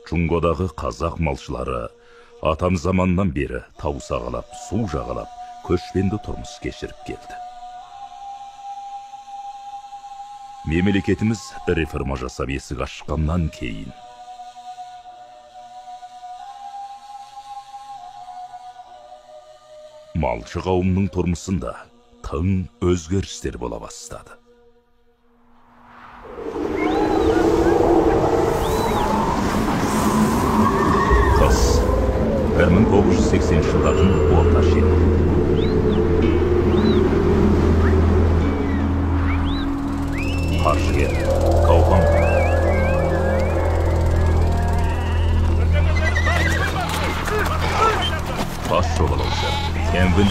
Чуңгодағы қазақ малшылары атам заманнан бері тау сағалап, су жағалап, көшпенді тұрмыс кешіріп келді. Мемлекетіміз реформа жасап есік ашқаннан кейін малшы қауымның тұрмысында тың өзгерістер бола бастады. Қыс 1980 жылдардың орта шені. Қаржыгер, Қауқан. Бас жобалаушы, Кенвин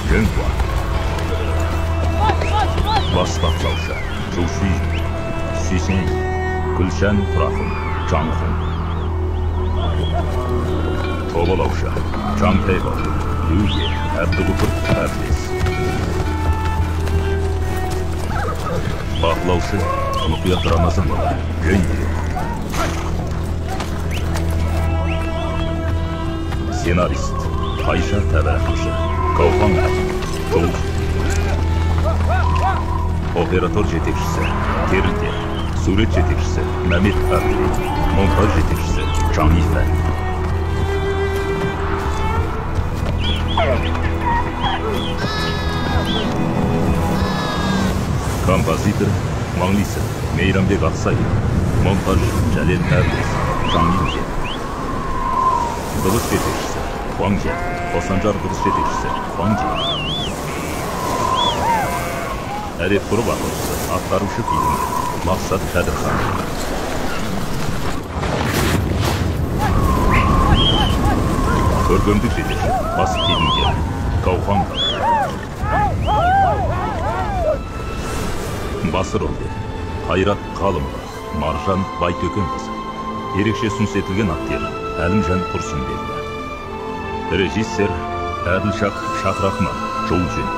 Жөнхуа. Бас бақылаушы, Жуши, Сисин, Күлшан Тұрақын, Жаңхун. Жобалаушы, Жаңтайғы, Люге, Әбдіғұтыр, Әбдес. Бақылаушы, Мұқият Рамазанова, Жөнде. Сценарист, Айша Тәбәрәқшы, Қауқан Жол. Оператор жетекшісі, Терілде. Сурет жетекшісі, Мәмет Әбдей. Монтаж жетекшісі, Жаңифән. Композитор Маңлисы, Мейрамбек Ақсай. Монтаж Жәлел Әбдес, Жаңинже. Дыбыс жетекшісі Хуаңже. Қосанжар дыбыс жетекшісі Хуаңже. Әрет құрып ақылшысы атқарушы фильмдер Мақсат Қадырхан. Көркемдік жетекші бас фильмдер Қауқан. Басы рөлде Қайрат Қалымова, Маржан Байтөкенқызы. Ерекше ұсыныс етілген актер Әлімжан Тұрсынбекова. Режиссер Әділшақ Шақрахман, Жолжен.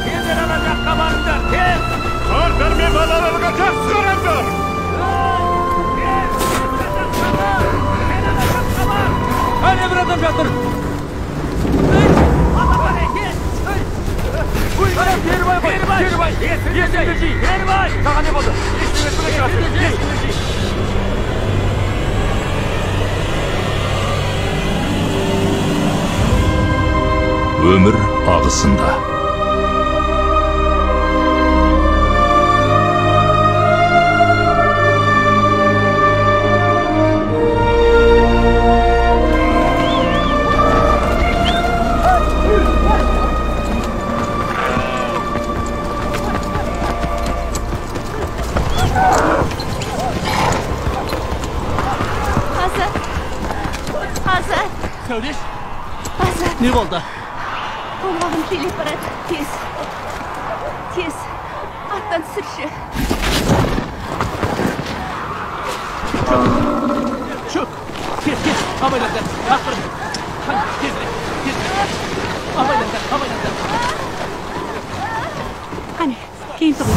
Сендер ана жаққа барыңдар, тез! Қардар мен балаларға жақсы қараңдар! Әне бір адам жатыр! Кербай! Саған не болды? Өмір ағысында. Söylеш? Ne oldu? Olmağım kelip barad. Tez. Attan sürüşü. Çök. Tez. Havaylandan. Aferin. Hadi tez. Havaylandan. Hani, keyin turun.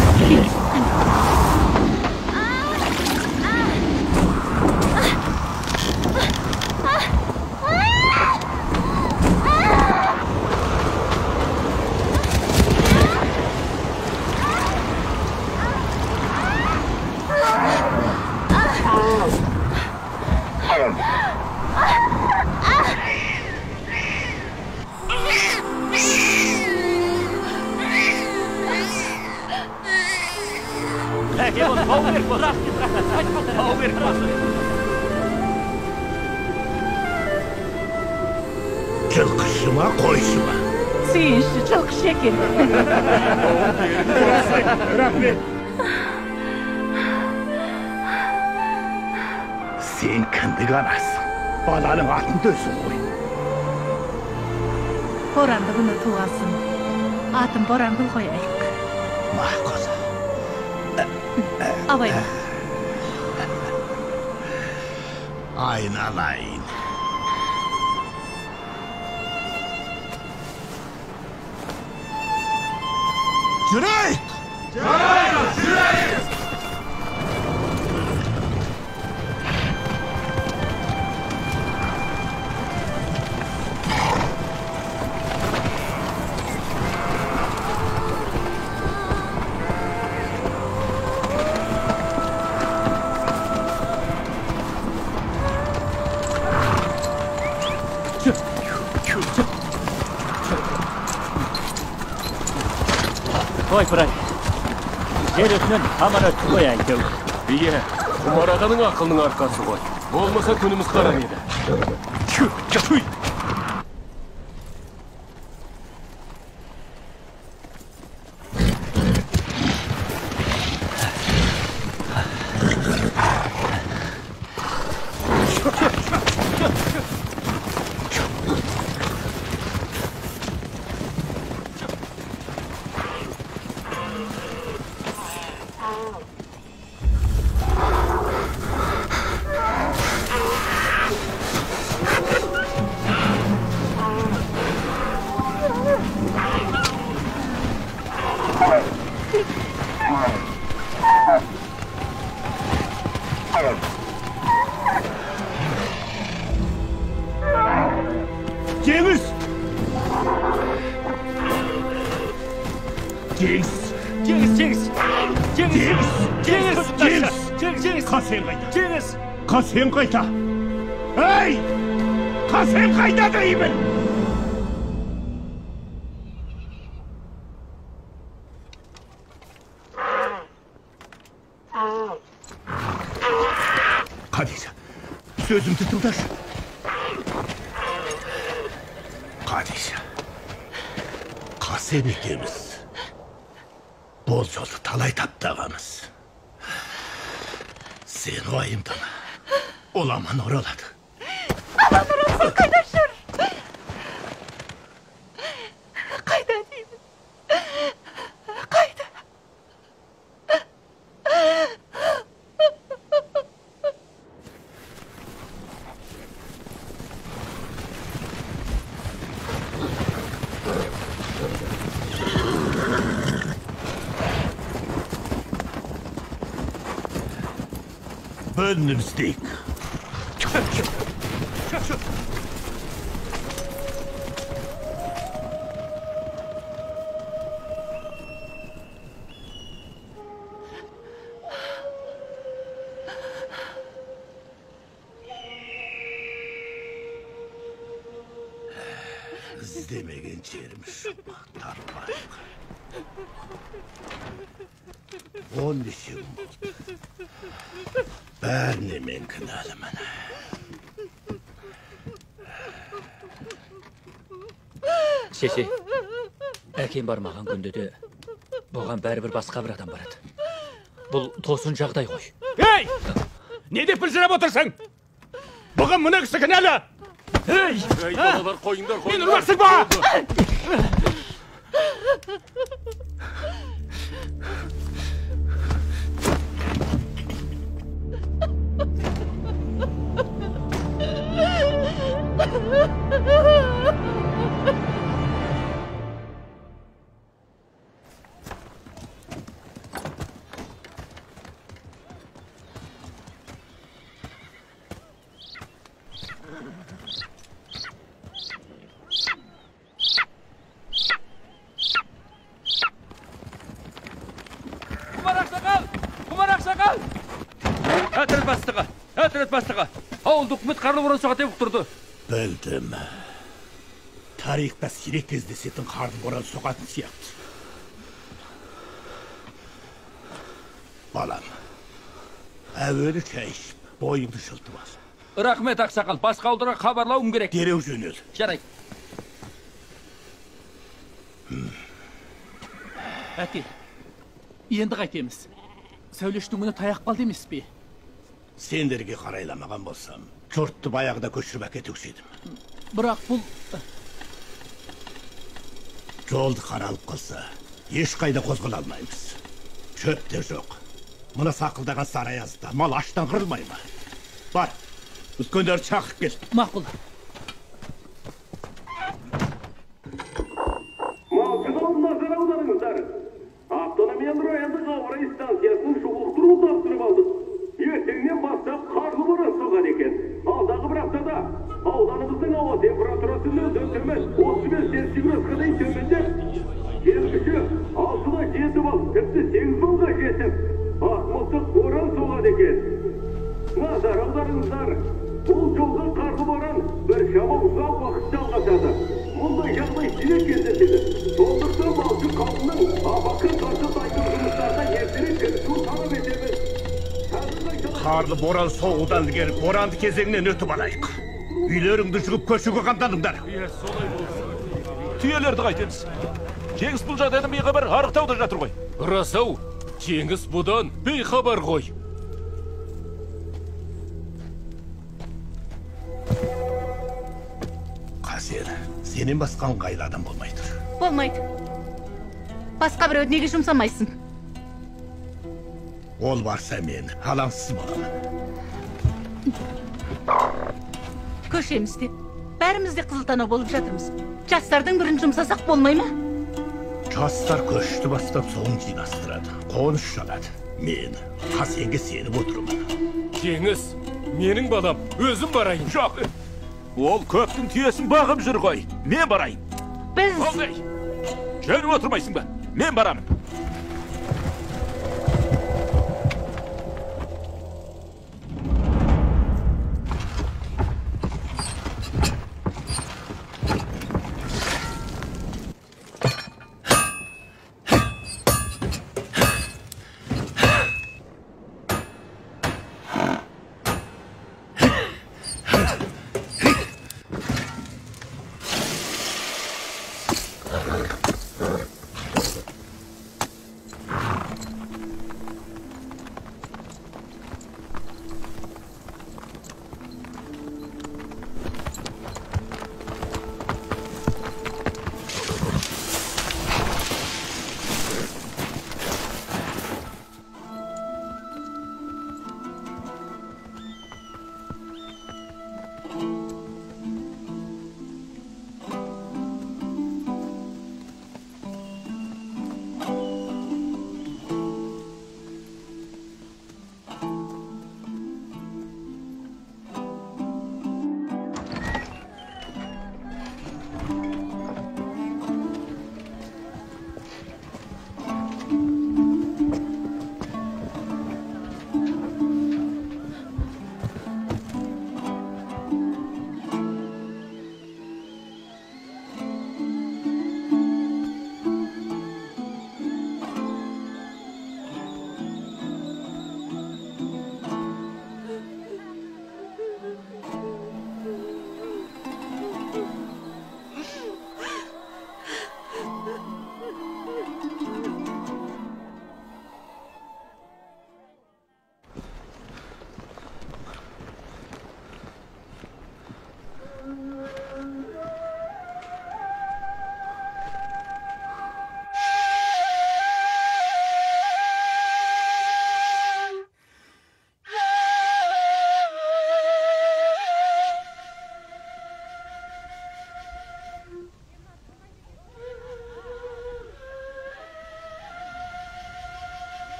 Жылқышы ма, қойшы ма? Сүйінші жылқышы екен. Рахмет. Сен кіндік анасың. Баланың атын дөсін ғой. Боранды күні туғасын. Атын Борангүл қояйық. Мақұл. Абай. Айналайын. Жүрейік! Жүрейік! Ой, Пырай. Жер өтінен аман өтті ғой әйтеу. Ие, Құмар ағаның ақылының арқасы ғой. Болмаса күніміз қарам еді. Чүй! Cengiz! Kasen kayta! Hey! Kasen kayta deyimim! Kadıysa, sözüm tutuldaş. Kadıysa, Kasen ikimiz. Bol yolu talay taptağımız. Sen o ayımdan olaman oraladı. Aman orası kaydaşır. Kayda değil mi? Kayda. Önümüzdeyik. İzlemegen çermiş. Tarpayık. 10 işim oldu. Bәріне мен кінәлімін. Шеше, әкем бармаған күнде де бұған бәрібір басқа бір адам барады. Бұл тосын жағдай ғой. Ей! Не деп білжіріп отырсың? Бұған мұны кісі кінәлі! Ей! Балалар қойыңдар, мен ұрмақсың ба? Әтірет бастығы. Ауылды үкімет қарлы бұрын соға тепіп тұрды. Білдім. Тарихта сирек кездесетін қарлы боран соғатын сияқты. Балам, әуелі шай ішіп, бойыңды жылтып ал. Рахмет ақсақал, басқа ауылдарға хабарлауым керек. Дереу жөнел. Жарайды. Әке, енді қайтеміз. Сөйлештің күні таяқ қалды емес пе? Сендерге қарайламаған болсам, жұртты баяғыда көшіріп әкетуші едім. Бірақ бұл... Жолды қаралып қалса, ешқайда қозғала алмаймыз. Шөп те жоқ. Мұны сақылдаған сарайазда мал аштан қырылмай ма? Бар, үлкендерді шақырып кел. Мақұл. Малшылардың назар аударыңыздар. Автономиялы райондық ауа станциясының шұғылықтыру тапсырып алдық. Ертеңнен бастап қарлы боран соғады екен. Алдағы бір аптада ауданымыздың ауа температурасы нөлден төмен 35 центиградқа дейін төмендеп, жел күші 6-7 балл, тіпті 8 баллға жетіп, ақмылтық боран соғады екен. Назар аударыңыздар. Бұл жолғы қарлы боран бір шама ұзақ уақыт жалғасады. Мұндай жағдай сирек кездеседі. Сондықтан малшы қауымның апаққа Karlı boran soğudan gelip borandı kezeğinden ötüp alayık. Üylörüңdü çıkıp köşüge kamdanыңдар. Tüyelерді қайтеміз. Жеңіс бұл жағдайдан бейхабар Арықтауда жатыр ғой. Рас-ау, Жеңіс бұдан бейхабар ғой. Қасен, сенен басқан қайда адам болмайды. Болмайды. Басқа біреуді неге жұмсамайсың? Ол барса мен алаңсыз боламын. Көшемізде. Бәріміз де қызылтана болып жатырмыз. Жастардың бірін жұмсасақ болмай ма? Жастар көшті бастап соң жинастырады. Қоныс жалады. Мен Қасенге сеніп отырмын. Жеңіс, менің балам, өзім барайын. Жоқ, ол көптің түйесін бағып жүр ғой. Мен барайын. Біз... Олдай, жөніп отырмайсың ба? Мен барамын.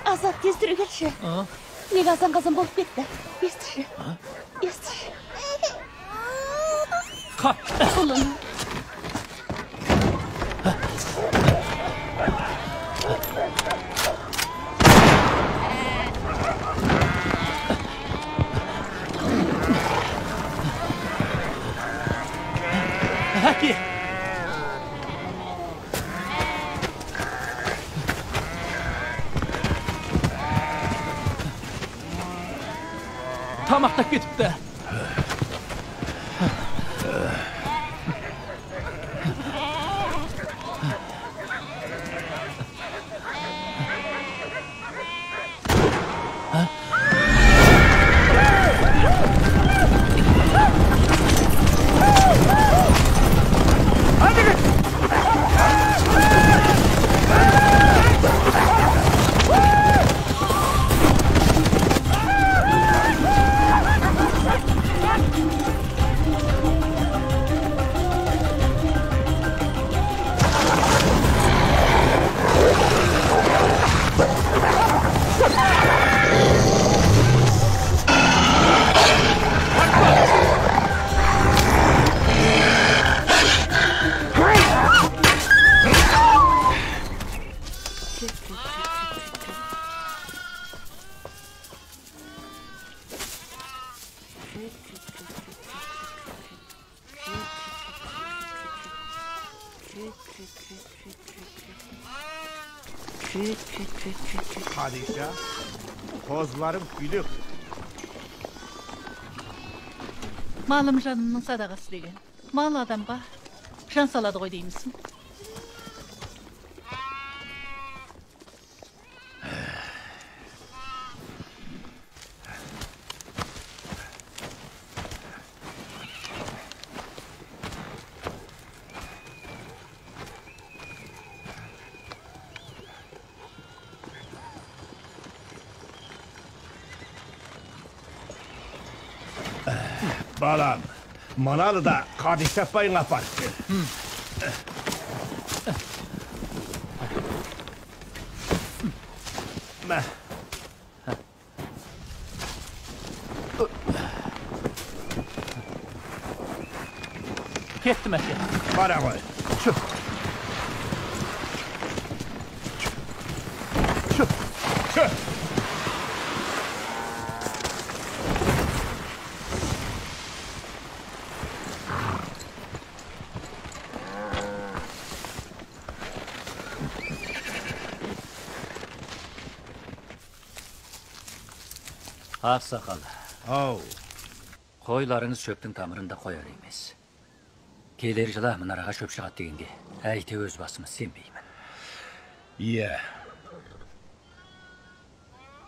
Азат, тез түрі келші. Неге азан-қазан болып кетті? Естіші. Естіші. Ұлым. Әке! Тамақтап кетіпті. Hadişe, kozlarım gülük. Malım canımın sadakası degen. Mal adamga şan saladı koy deymişsin. Balam, manalı da Kadişe payına aparıcı. Meh. Ketdim aka. Para koy. Şu. Aksakal. Oh. Qoylarınız çöptün tamırında koyar emas. Keler жыла mınarağa çöp шығат дегенге, әйте өз басымыз сенбеймін. Iya.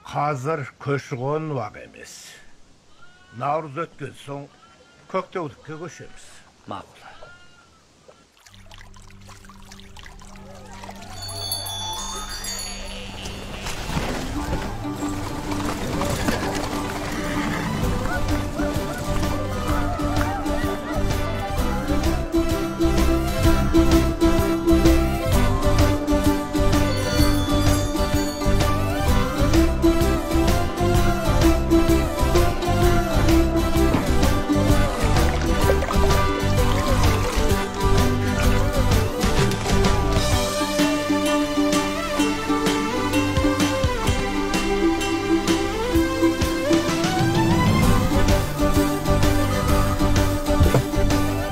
Hazır köşüğün vaq emes. Navruz ötken soň köktewdükke köşemiz. Mağul.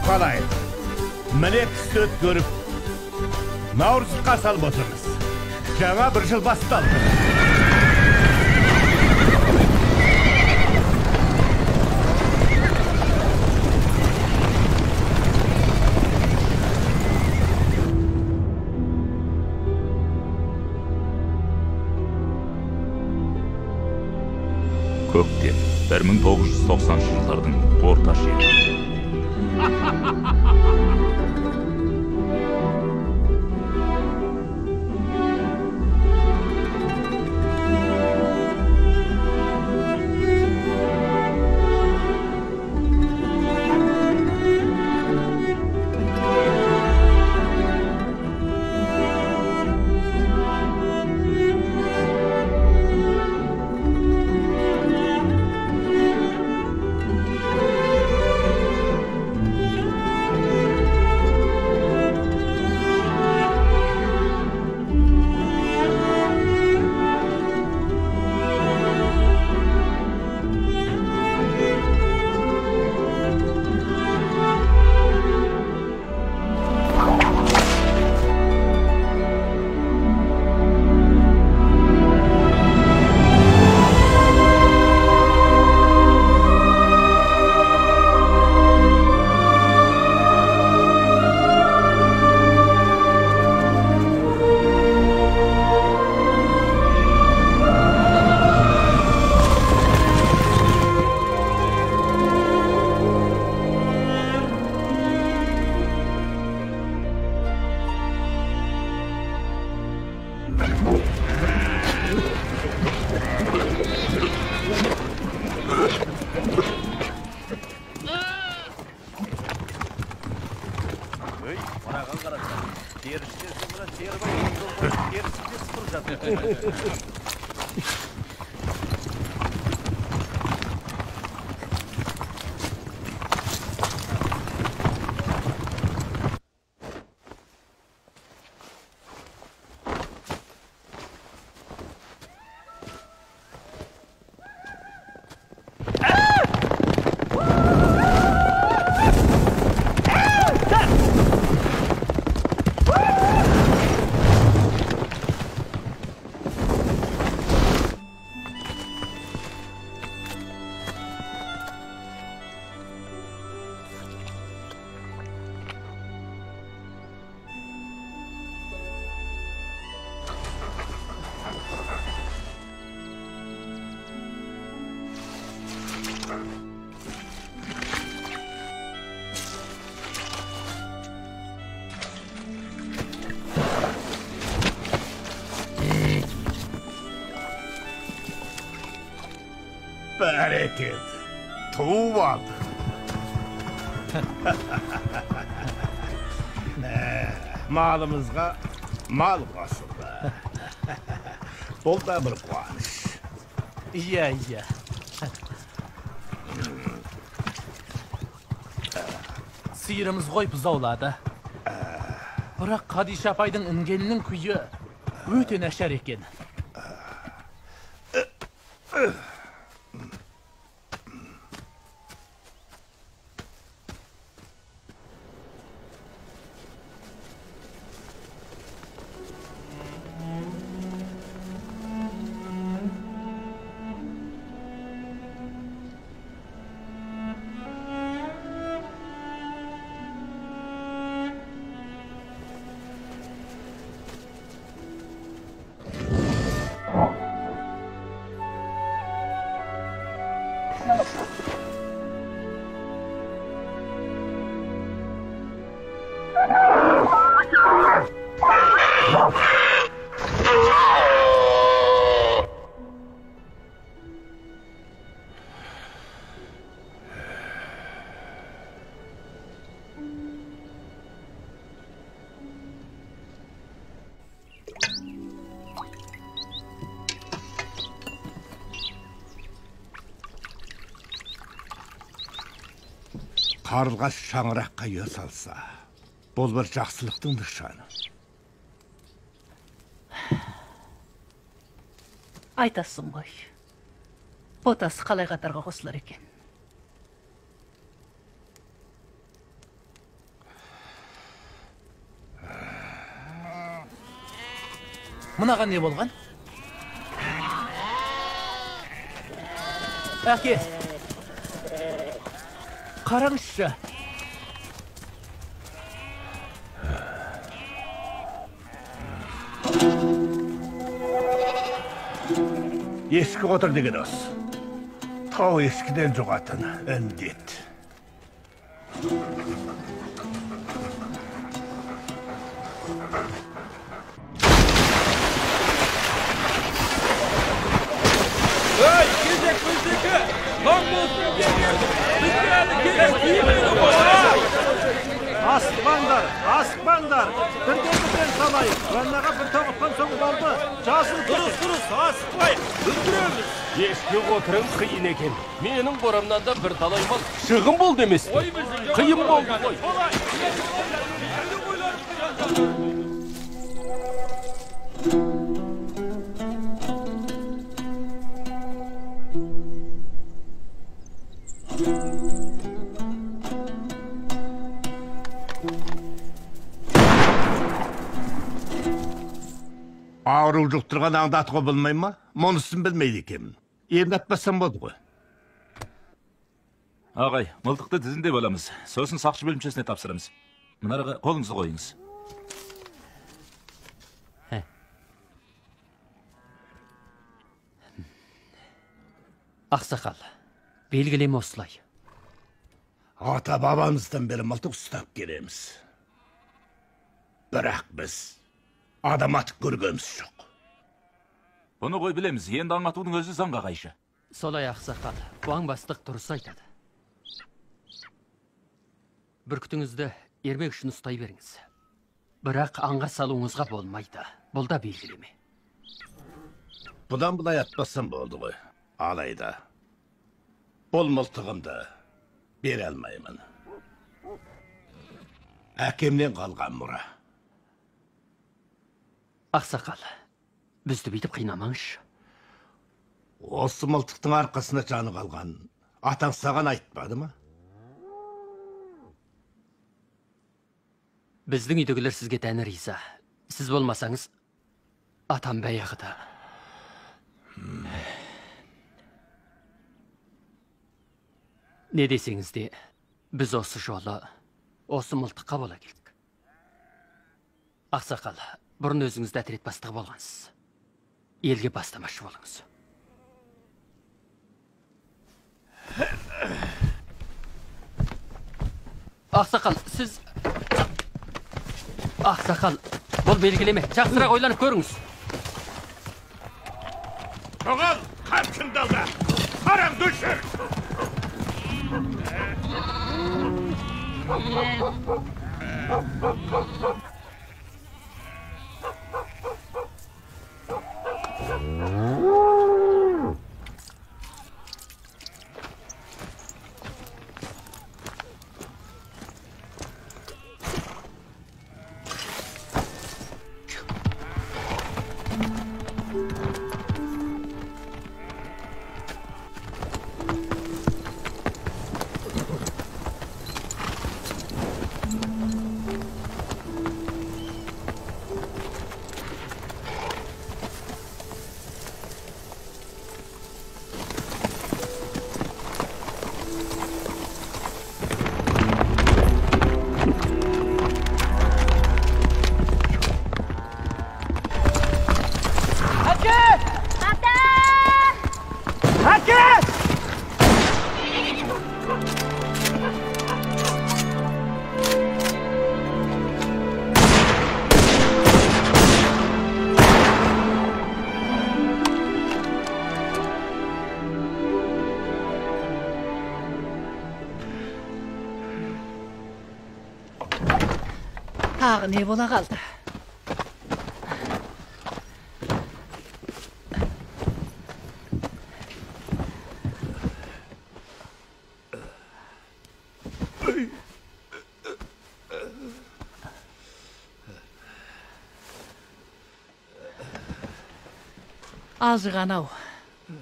Kalay. Melek söt görüp Navruz'a salып oturmuz. Жаңа bir yıl bastaldı. Көктем 1990-жылдардың орта шегі. Bereket. Tuğup aldı. Malımızga mal basıldı. Bol da bir kuanış. Iya. Sıyırımız koy buzavladı. Bırak Kadişe apaydın ingelinin kuyu öte neşer eken. Karılgaç şаңыраққа ие салса, бұл бір жақсылықтың нышаны. Айтасың ғой. Ботасы қалай қатарға қосылар екен. Мынаған не болған? Әке! Қараңызшы! Ескі отыр деген осы. Тау ескіден жоғатын індет. Ey, gezek bözdeki! Lan bozsun geliyordu! Bizlerdi gerek yemeğini boğa! Askmanlar! Birden salayın. Rannağa bir toğuttan soğuk aldı. Casın Duruz, asıklayın! Öldüremiz! Eski oturun kıyın eken. Menin boramdan da bir talay mal şığın bol demesi. Kıyın bol. Ağrı жұқтырған аңдатуға білмей ма? Мұнысын білмейді екенмін. Емдатпасам болды ғой. Ағай, мылтықты тізінде боламыз. Сосын сақшы бөлімшесіне тапсырамыз. Мұнараға қолыңызды қойыңыз. Ақсақал, белгілеме осылай. Ата бабамыздан бері мылтық ұстап келеміз. Бірақ біз адам атып көргеніміз жоқ. Бұны қой білеміз, енді аңатудың өзі заңға қайшы. Солай ақсақал, Уаң бастық дұрыс айтады. Бүркітіңізді ермек үшін ұстай беріңіз. Бірақ аңға салуыңызға болмайды. Бұл да белгілеме. Бұдан бұлай атпасам болды ғой. Алайда, бұл мылтығымды бере алмаймын. Әкемнен қалған мұра. Ақсақал, бізді бүйтіп қинамаңызшы. Осы мылтықтың арқасында жаны қалған атаң саған айтпады ма? Біздің үйдегілер сізге тәні риза. Сіз болмасаңыз, атам баяғыда. Не десеңіз де, біз осы жолы, осы мылтыққа бола келдік. Ақсақал, бұрын өзіңізді әтірет бастығы болғансыз. Елге бастамашы болыңыз. Ақсақал, siz... Ақсақал, бұл белгілеме. Жақсырақ ойланып көріңіз. Оғал, қамшын далда. Қараң düşür. Tағы не бола қалды? Алжыған-ау,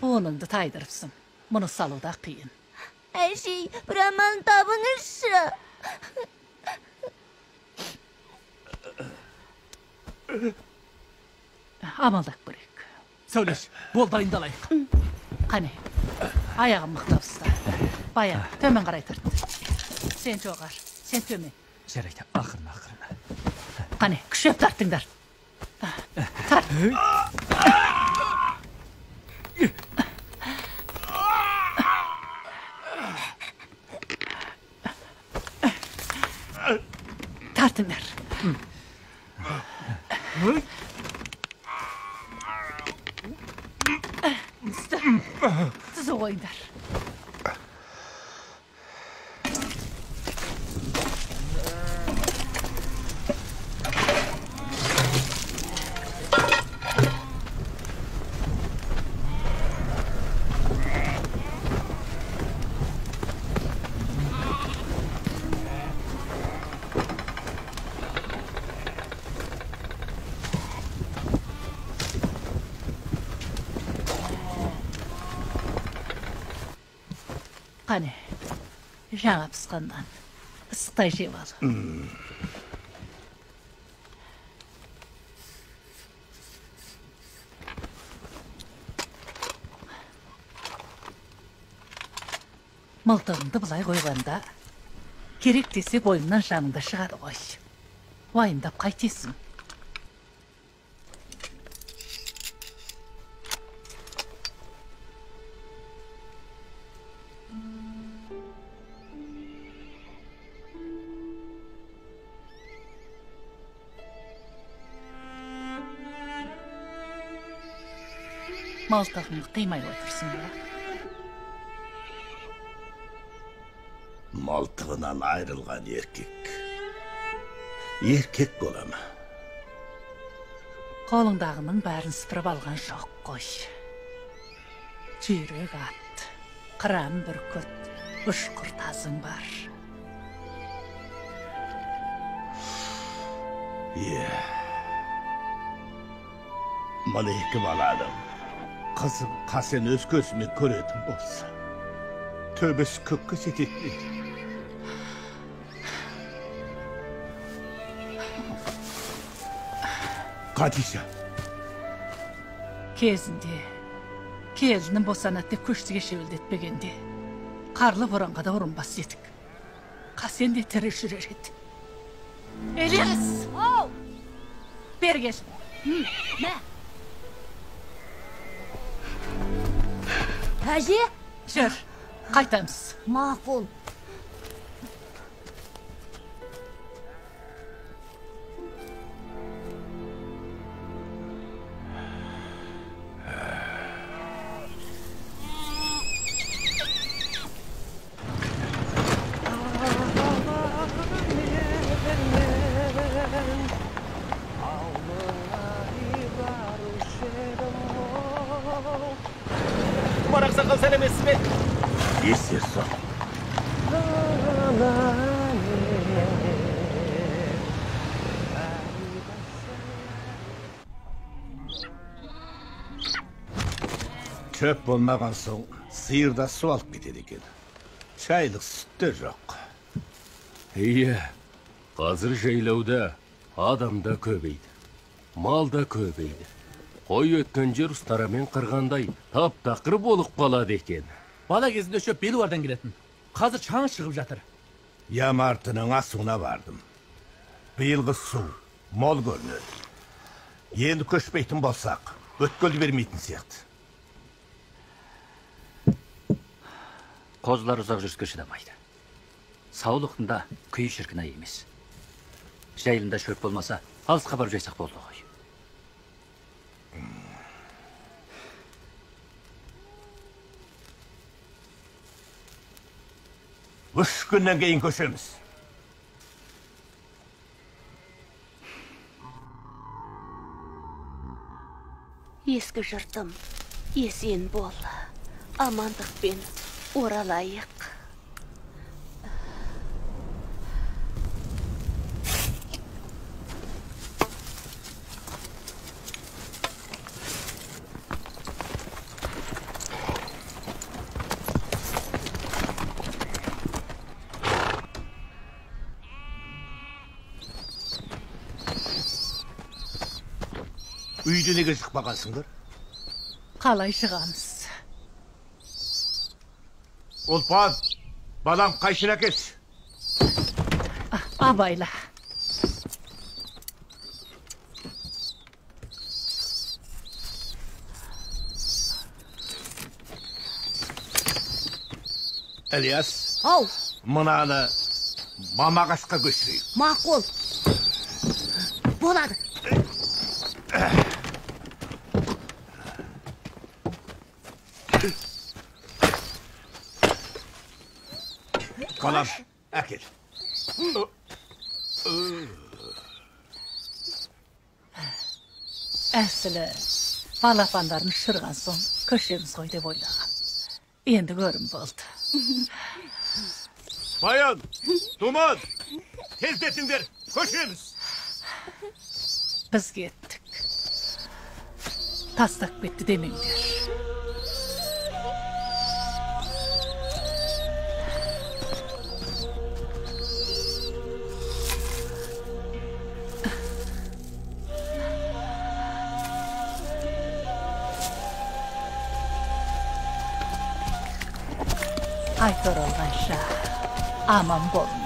буыныңды тайдырыпсың. Мұны салуда қиын. Әшей, бір аман табыңызшы. Амалдақ көрек. Сөйлеш, бол дайындалайық. Қане, аяғым мықтап ұста. Бая, төмен қарай тұрт. Сен жоғар, сен төмен. Жарайды, ақырын. Қане, күшеп тарттыңдар. Тарт. Тартыңдар. Сізі ойындар. Қане, жаңа пысқаннан ыстықтай жеп ал. Мылтығыңды бұлай қойғанда, керек десе бойыңнан жаныңда шығады ғой. Уайымдап қайтесің. Малтығыңды қимай отырсың ба? Малтығынан айрылған еркек. Еркек бола ма? Қолыңдағының бәрін сыпырып алған жоқ қой. Жүйрек ат, қыран бүркіт, ұшқыр тазың бар. Мұны екі баланың қызым қасен өз көзімен көретін болса, төбесі көкке жететін. Қадиша. Кезінде, келінім босанат деп көштіге шевілдетпегенде, қарлы боранға да ұрынбас едік. Қасен де тірі жүрер еді. Елес! Бері кел. Мә? Әже? Жүр, қайтамыз. Мақұл. сәлеметсіз бе? Есер сал. Çöp болмаған соң сиыр да су алып кетеді екен. Шайлық сүт те жоқ. Иә, қазір жайлауда адам да көбейді, мал да көбейді. Қой өткен жер ұстарамен қырғандай тап-тақыр болып қалады екен. Бала кезінде шөп белуардан келетін. Қазір шаң шығып жатыр. Ямартының асуына бардым. Биылғы су мол көрінеді. Енді көшпейтін болсақ, өткелді бермейтін сияқты. Қозылар ұзақ жүріске шыдамайды. Саулықтында күй шіркін емес. Жайылында шөп болмаса, алысқа барып жайсақ болды ғой. Үш күннен кейін көшеміз. Ескі жұртым, есен бол. Амандықпен оралайық. Үйді неге шықпағансыңдар? Қалай шығамыз? Ұлпан, балам қайшына келші. Абайла. Ілияс, Ау, мынаны мамағашқа көшірейік. мақұл. Болады. Балам, әкел. Әсілі, балапандарын шырған соң көшеміз ғой деп ойлаған. Енді көрім болды. Bayan, Duman, tezdetіңдер, көшеміз. Біз кеттік. Тастап кетті демеңдер. Aytor olğanşa, aman bolunlar.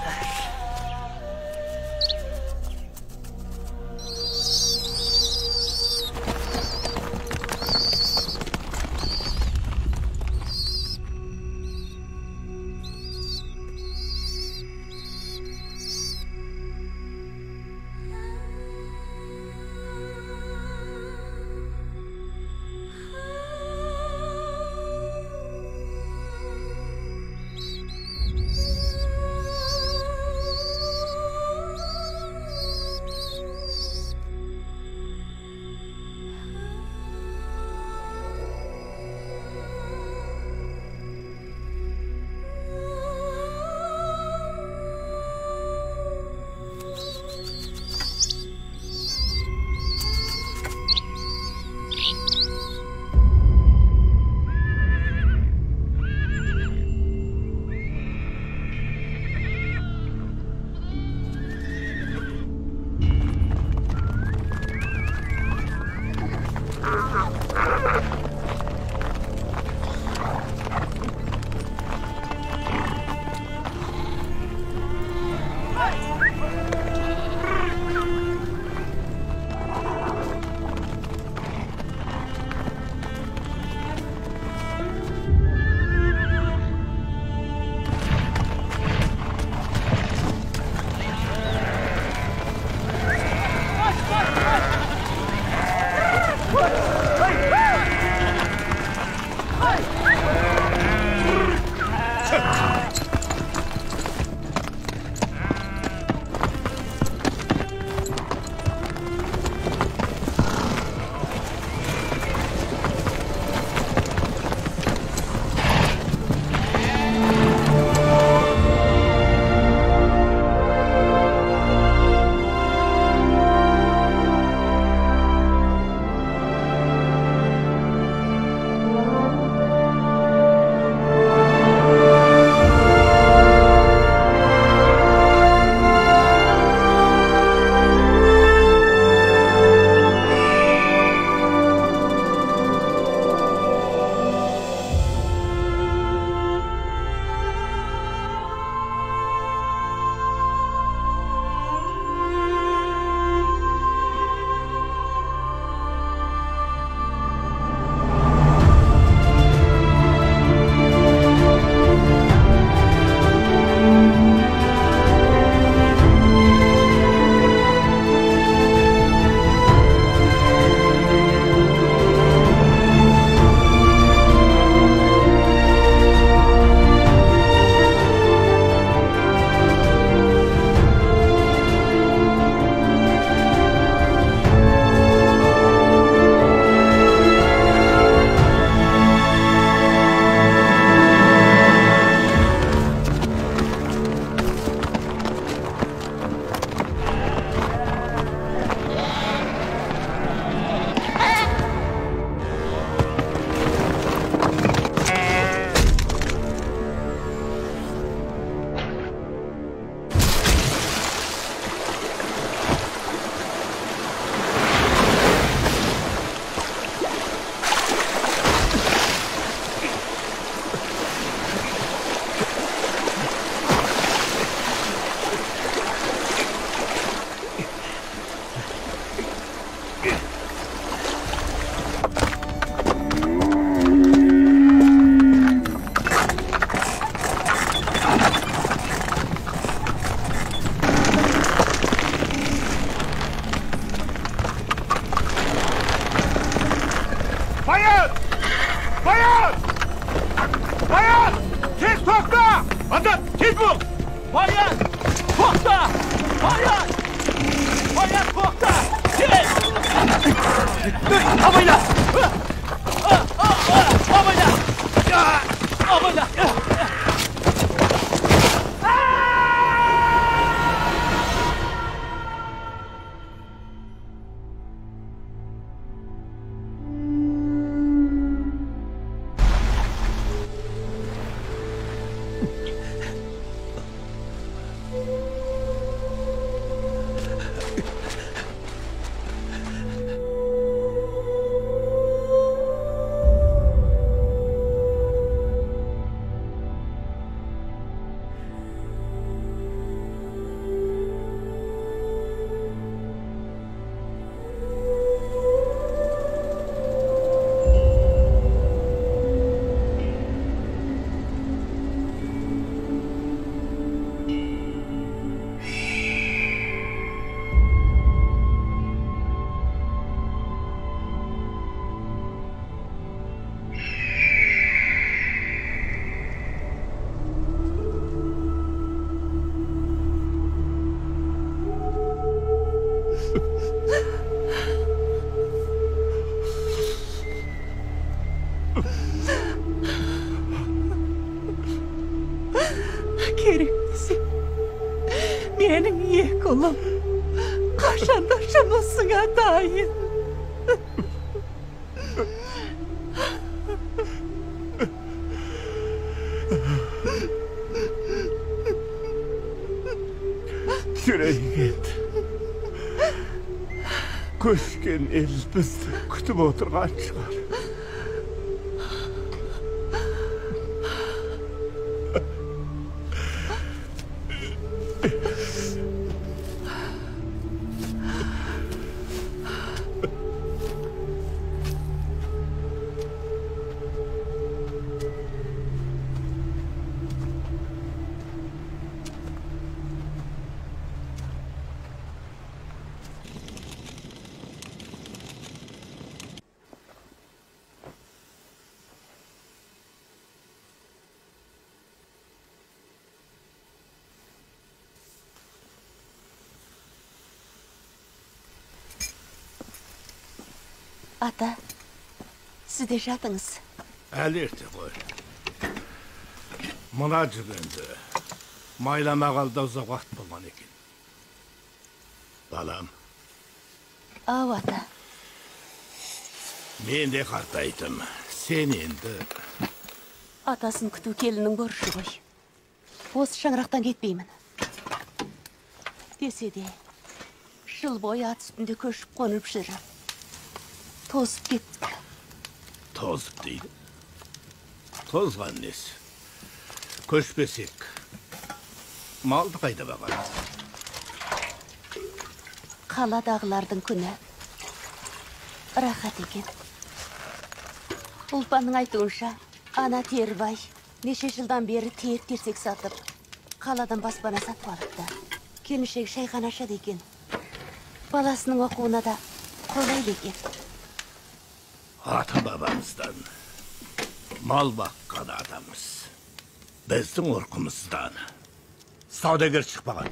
Azat, tez bul! Bayan! Kokta! Bayan! Bayan kokta! Tez! Abayla! Abayla! Abayla! Kerim'si. Benim iyi kulum. Kaşandaşımızsına dair. Süreyget. Köşken el bizni kütüp oturgan çıkar. Ata, siz de jatыңыз. Әлі ерте ғой. Мына жүгенді майламағалда ұзақ уақыт болған екен. Балам, Ау, ата. мен де қартайдым. Sen енді Атасын күту келінің борышы ғой. Осы шаңырақтан кетпеймін. Десе де, жыл бойы ат үстінде көшіп қонып жүріп, тозып кеттік. tozып дейді. Tozған несі? Көшпесек, малды қайда бағады? Қаладағылардың күні рахат екен. Ұлпанның айтуынша, ана Тербай неше жылдан бері терсек сатып, қаладан баспана сатып алыпты. Келіншегі шайхана ашады екен. Баласының оқуына да қолайлы екен. Ата бабамыздан мал баққан адамыз. Біздің орқымыздан саудагер шықпаған.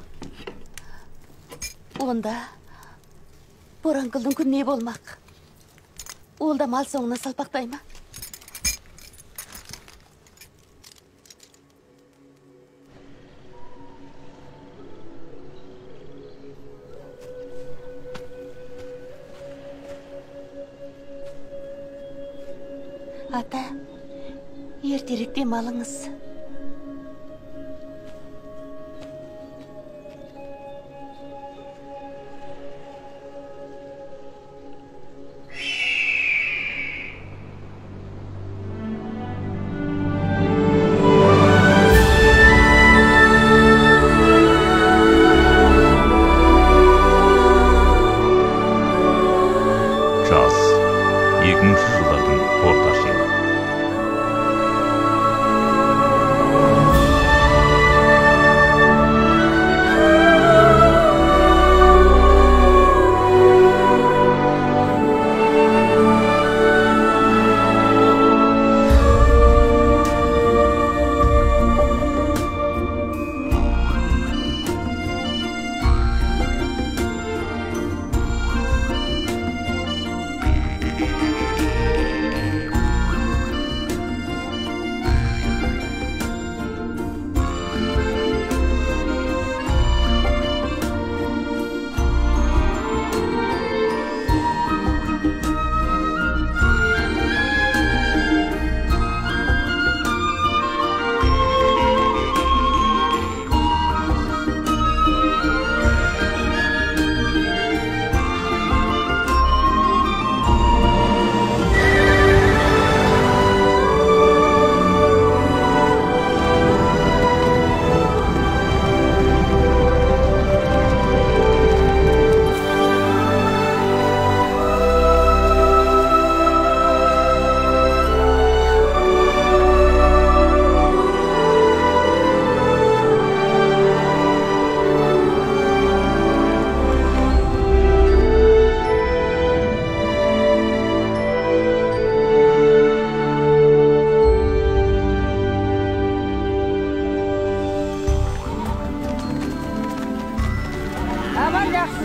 Онда Боранкылдың күн не болмақ? Ол да мал соңына салпақтай ма? Ата, ертеректе малыңыз. Жаз 2000 жылдардың орта шегі.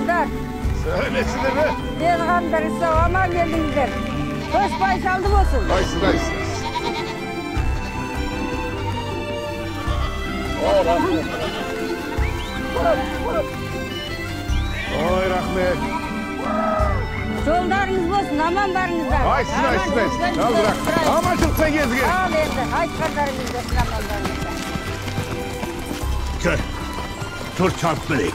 Salamatsızlar. Söylesene be. Delganları sağama geldinizler. Hoş baysaldım olsun. Baysın. Oy rahmet. Soldarınız olsun, aman barınızlar. Aysın. Al bırak. Amaçlıkla gezgin. Al evde, hayçkanlarınız olsun, aman barınızlar. Gel. Dur çarp melek.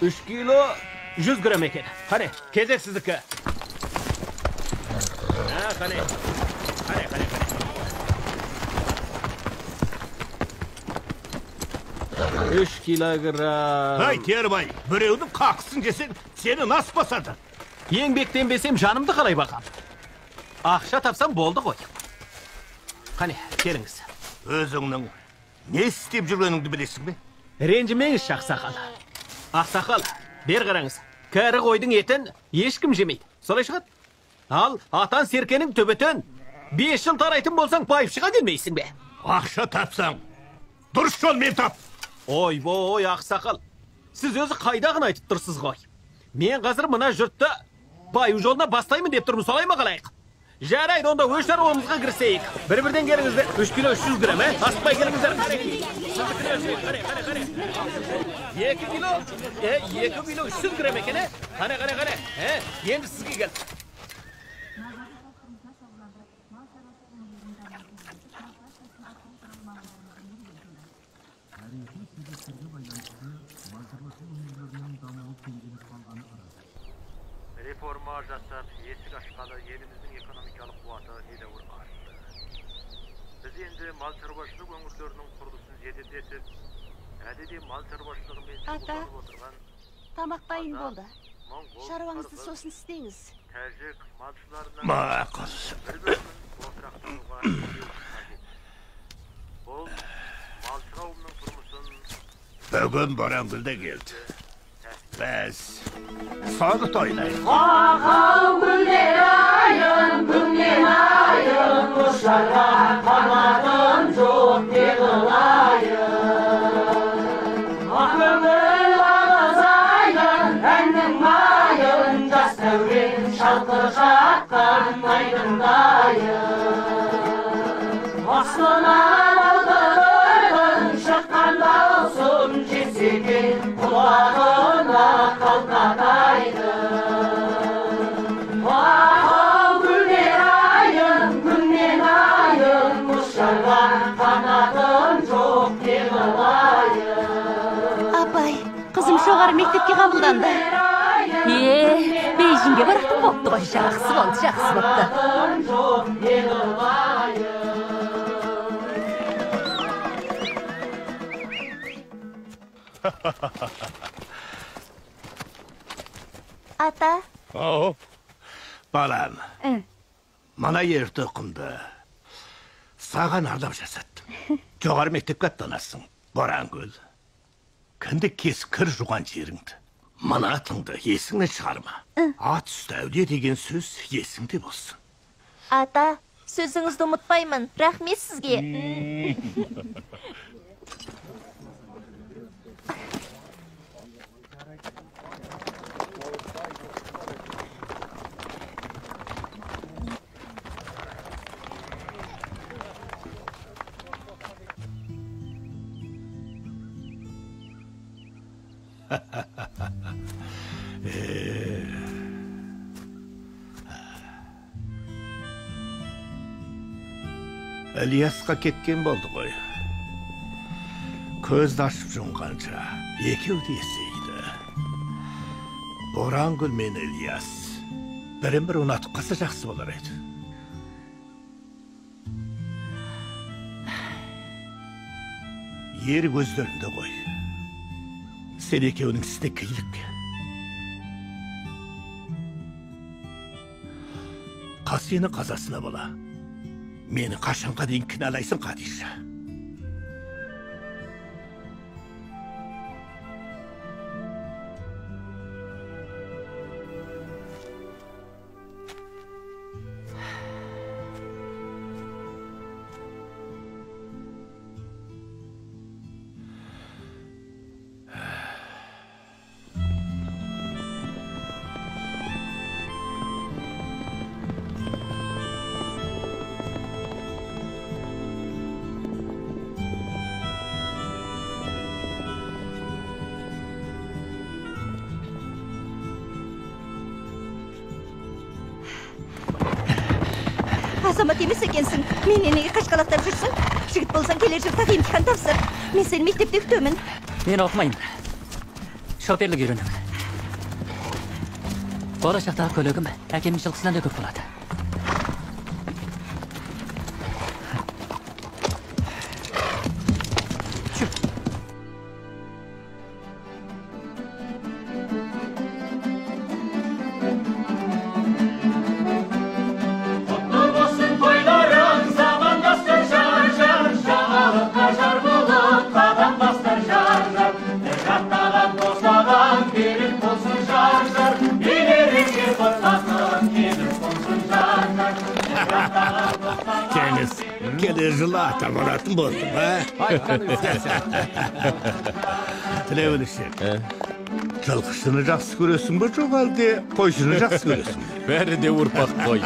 Üç kilo 100 gram eken. Hani kezeksizlik ha. Hani. 3 kilogram. Hay Terbay. Böreğinin kalksın desen seni nasıl basadın? Yengbekten besem canımdı kalay bakalım. Akşa tapsam boldu koy. Hani geliniz. Özünün ne isteyip жүргеніңді білесің бе? Rencimeyiz şaksakal. Aksakal, bir qarаңыз. Kәрі қойдың етін ешкім жемейді. Солай шығады? Ал, атан серкенің төбетін 5 жыл тарайтын болсаң байыпшыға келмейсің бе? Ақша тапсаң, дұрыс жолмен тап. Ой, ақсақал. Сіз өзі қайдағын айтып тұрсыз ғой. Мен қазір мына жұртты баю жолына бастаймын деп тұрмын, солай ма қалайық? Жарайды, онда өз шаруамызға кірісейік. Бір-бірден келіңіздер. 3 кило 300 грамм, асықпай келіңіздер. 2 кило 300 грамм екен, қане. Енді сізге кел. Reforma жасап, есік ашқалы еліміздің экономикалық қуаты едәуір артты. Біз енді мал шаруашылық өңірлерінің құрылысын жеделдетіп, әдеде мал шаруашылығымен шұғылданып отырған Тамақ дайын болды. Шаруаңызды сосын істеңіз. тәжік малшыларына Мақұл. бір бөлімін отырақтануға қажет. Бұл малшы қауымның тұрмысын Бүгін Борангүл де келді. Біз саны тойлайық. Ақау гүлдер айын, күннен айын, құшарға қанатын жоқ неғылайын. Ақөңіл ағыз айын, әннің майын, жас дәурен шалқыр жатқан айдындайын. Астынан алдырын шыққан даусын жетсекен құлағына қалқатайды. Ақау гүлдер айын, күннен айын, құшарға қанатын жоқ неғылайын. Апай, қызым жоғары мектепке қабылданды. Бейжіңге баратын болыпты ғой. Жақсы болды. Қанатын жоқ неғылайын. Ата. Ау, балам. Мана ерті ұқымды. Саған ардап жасаттым. Жоғары мектепке аттанасың, Борангүл. Кінді кес кір жуған жеріңді. Мана атыңды есіңнен шығарма. Ат үсті әулие деген сөз есіңде болсын. Ата, сөзіңізді ұмытпаймын. Рахмет сізге. Ілиясқа кеткен болды ғой. Көзді ашып жұмғанша екеу де есейді. Борангүл мен Ілияс бірін-бір ұнатып қалса жақсы болар еді. Ер көздерінде ғой. Сен екеуінің істе киіліп. Қасені қазасына бола. Мені қашанға дейін кінәлайсың, Қадиша? Азамат емес екенсің. Мен неге қашқалақтап жүрсің? Жігіт болсаң келер жылда емтихан тапсыр. Мен сені мектепте күтемін. Мен оқымаймын. Шоферлік үйренемін. Болашақтағы көлігім әкемнің жылқысынан да көп болады. Gelir жылы ата баратын болдым, Тілеуілішек, жылқышыны жақсы көресің бі, жоқ әлде қойшыны жақсы көресің бі? Бәрі де ұрпақ қой.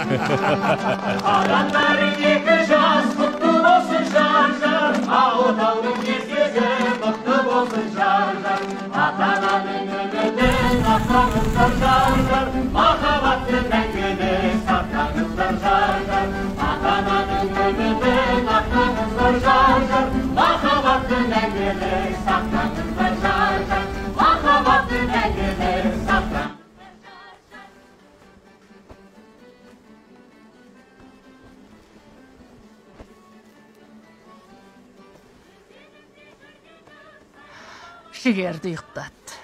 Адамдардың екі жас, құтты болсын жар-жар, ауылдаудың кезегі, құтты болсын жар-жар. Ата-ананың үмітін ақтаңыздар жар-жар, махаббатты мәңгілік сақтаңыздар жар-жар. Ата-ананың үмітін ақтаңыздар жар-жар, махаббатты мәңгілік сақтаңыздар жар-жар. Махаббатты мәңгілік сақтаңыздар. Жігерді ұйықтат.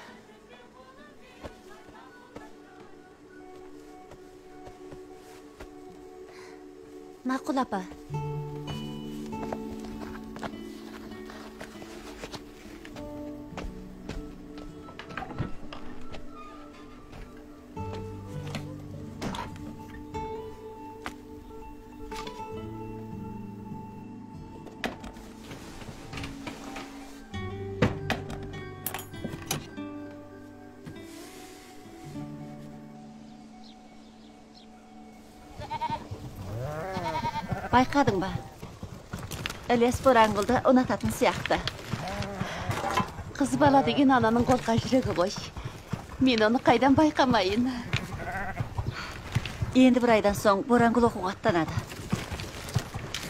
Мақұл апа. Байқадың ба? Ілес Боранқұлды ұнататын сияқты. Қыз бала деген ананың қолқа жүрегі ғой. Мен оны қайдан байқамайын. Енді бір айдан соң Боранқұл оқуға аттанады.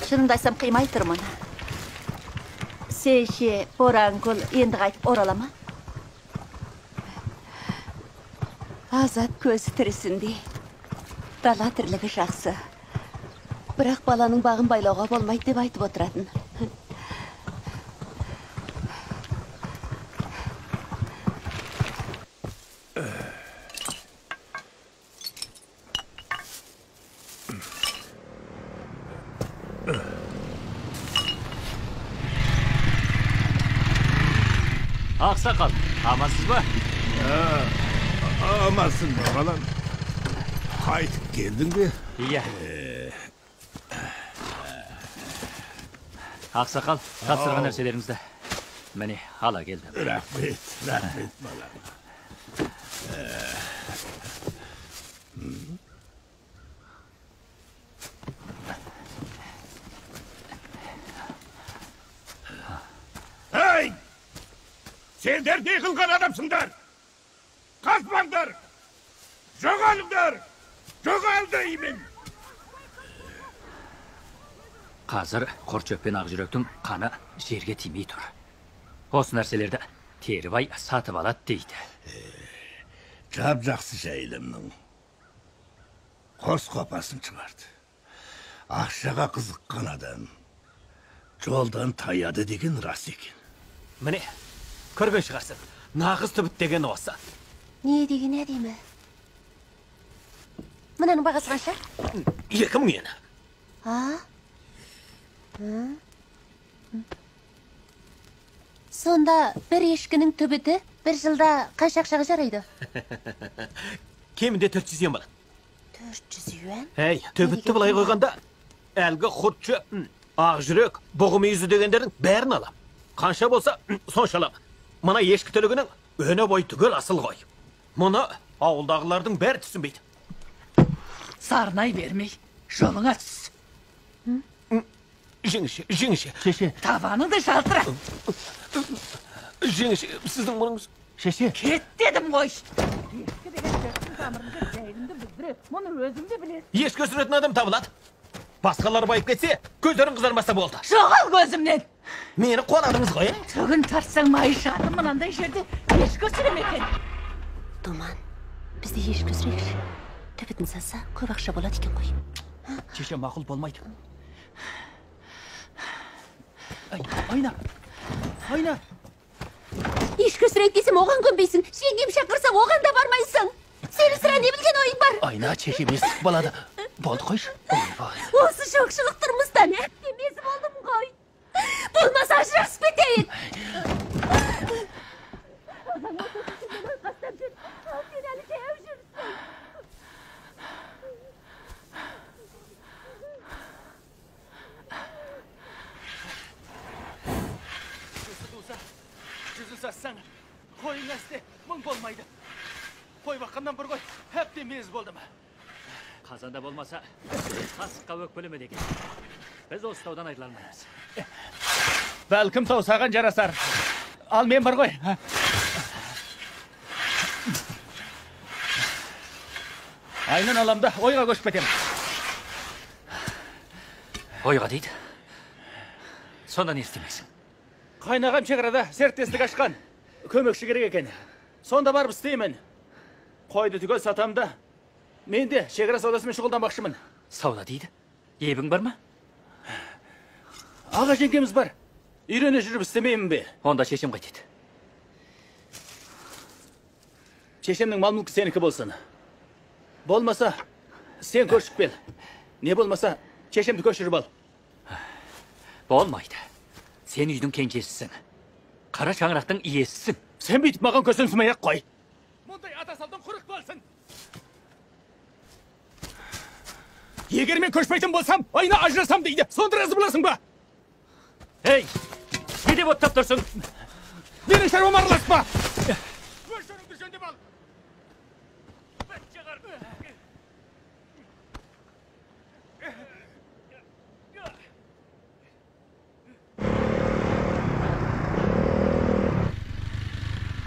Шынымды айтсам қимай тұрмын. Сенше Боранқұл енді қайтып орала ма? Азат көзі тірісінде. Дала тірлігі жақсы. Бірақ баланың бағын байлауға болмайды деп айтып отыратын. Ақсақал, амансыз ба? Амансың ба, балам? Қайтып келдің бе? Иә. Ақсақал, тапсырған нәрселеріңізді міне ала келдім. Рахмет, балам. Ей! Сендер не қылған адамсыңдар? Қазбаңдар! Жоғалыңдар! Жоғал деймін! Қазір Құрчөп пен Ақжүректің қаны жерге тимей тұр. Осы нәрселерді Терібай сатып алады дейді. Жап жақсы жайылымның қос қопасын шығарды. Ақшаға қызыққан адам жолдан таяды деген рас екен. Міне, көрген шығарсың. Нағыз түбіт деген осы. Не деген әдемі? Мұнаның бағасы қанша? 2000 yen. Сонда бір ешкінің түбіті бір жылда қанша ақшаға жарайды? Кемінде 400 yen болады. 400 yuan? Ей, түбітті былай қойғанда, әлгі Құрчөп, Ақжүрек, Бұғымүйізі дегендердің бәрін алам. Қанша болса, сонша алам. Мұна ешкі түлігінің өне бой түгел асыл ғой. Мұны ауылдағылардың бәрі түсінбейді. Сарнай бермей, жолыңа түс. Жеңіше. Шеше. Табаныңды жалтыра. Жеңіше, сіздің мұныңыз. Шеше. Кет дедім ғой. Мұны өзім де білесің. Ешкі өсіретін адам табылады. Басқалар байып кетсе, көздерің қызармаса болды. Жоғал көзімнен. Мені қуанадыңыз ғой, Түгін тартсаң май жаным мынандай жерде еш көсірем екен. Думан, бізде еш көсірекші. Түбітін сатса, көп ақша болады екен ғой. Шеше мақұл болмайды. Айна. Еш көсірек десем, оған көнбейсің. Жеңгем шақырса, оған да бармайсың. Сені сірә не білген ойың бар? Айна, шеше бесік балады. Болды қойшы. Осы жоқшылық тұрмыстан әттемесі болдым ғой. Болмаса ажырасып кетейін. Жүзі сассаң, қойың әсте мұң болмайды. Қой баққаннан бір қой, әпте мез болдым. Қазанда болмаса, қасыққа өкпелеме деген. Біз осы таудан айдылармаймыз. Бәлкім тау саған жарасар. Ал мен бар ғой. Айнын аламда ойға көшіп кетем. Ойға дейді. Сонда не істемейсің? Қайнағам шекарада серіктестік ашқан. Көмекші керек екен. Сонда барып істеймін. Қойды түгел сатамда. Мен де шекара саудасымен шұғылданбақшымын. Сауда дейді? Ебің бар ма? Аға жеңгеміз бар. Үйрене жүріп істемеймін бе? Онда шешем қайтеді. Шешемнің мал-мүлкі сенікі болсын. Болмаса, сен көшіп кел. Не болмаса, шешемді көшіріп ал. Болмайды. Сен үйдің кенжесісің. Қара шаңырақтың иесісің. Сен бүйтіп маған көсімсімей-ақ қой. Мұндай атасалдың құрық болсын. Егер мен көшпейтін болсам, Айна ажырасам дейді. Сонда разы боласың ба? Ей, не деп оттап тұрсың? Менің шаруама араласпа. Өз жөніңді жөндеп ал.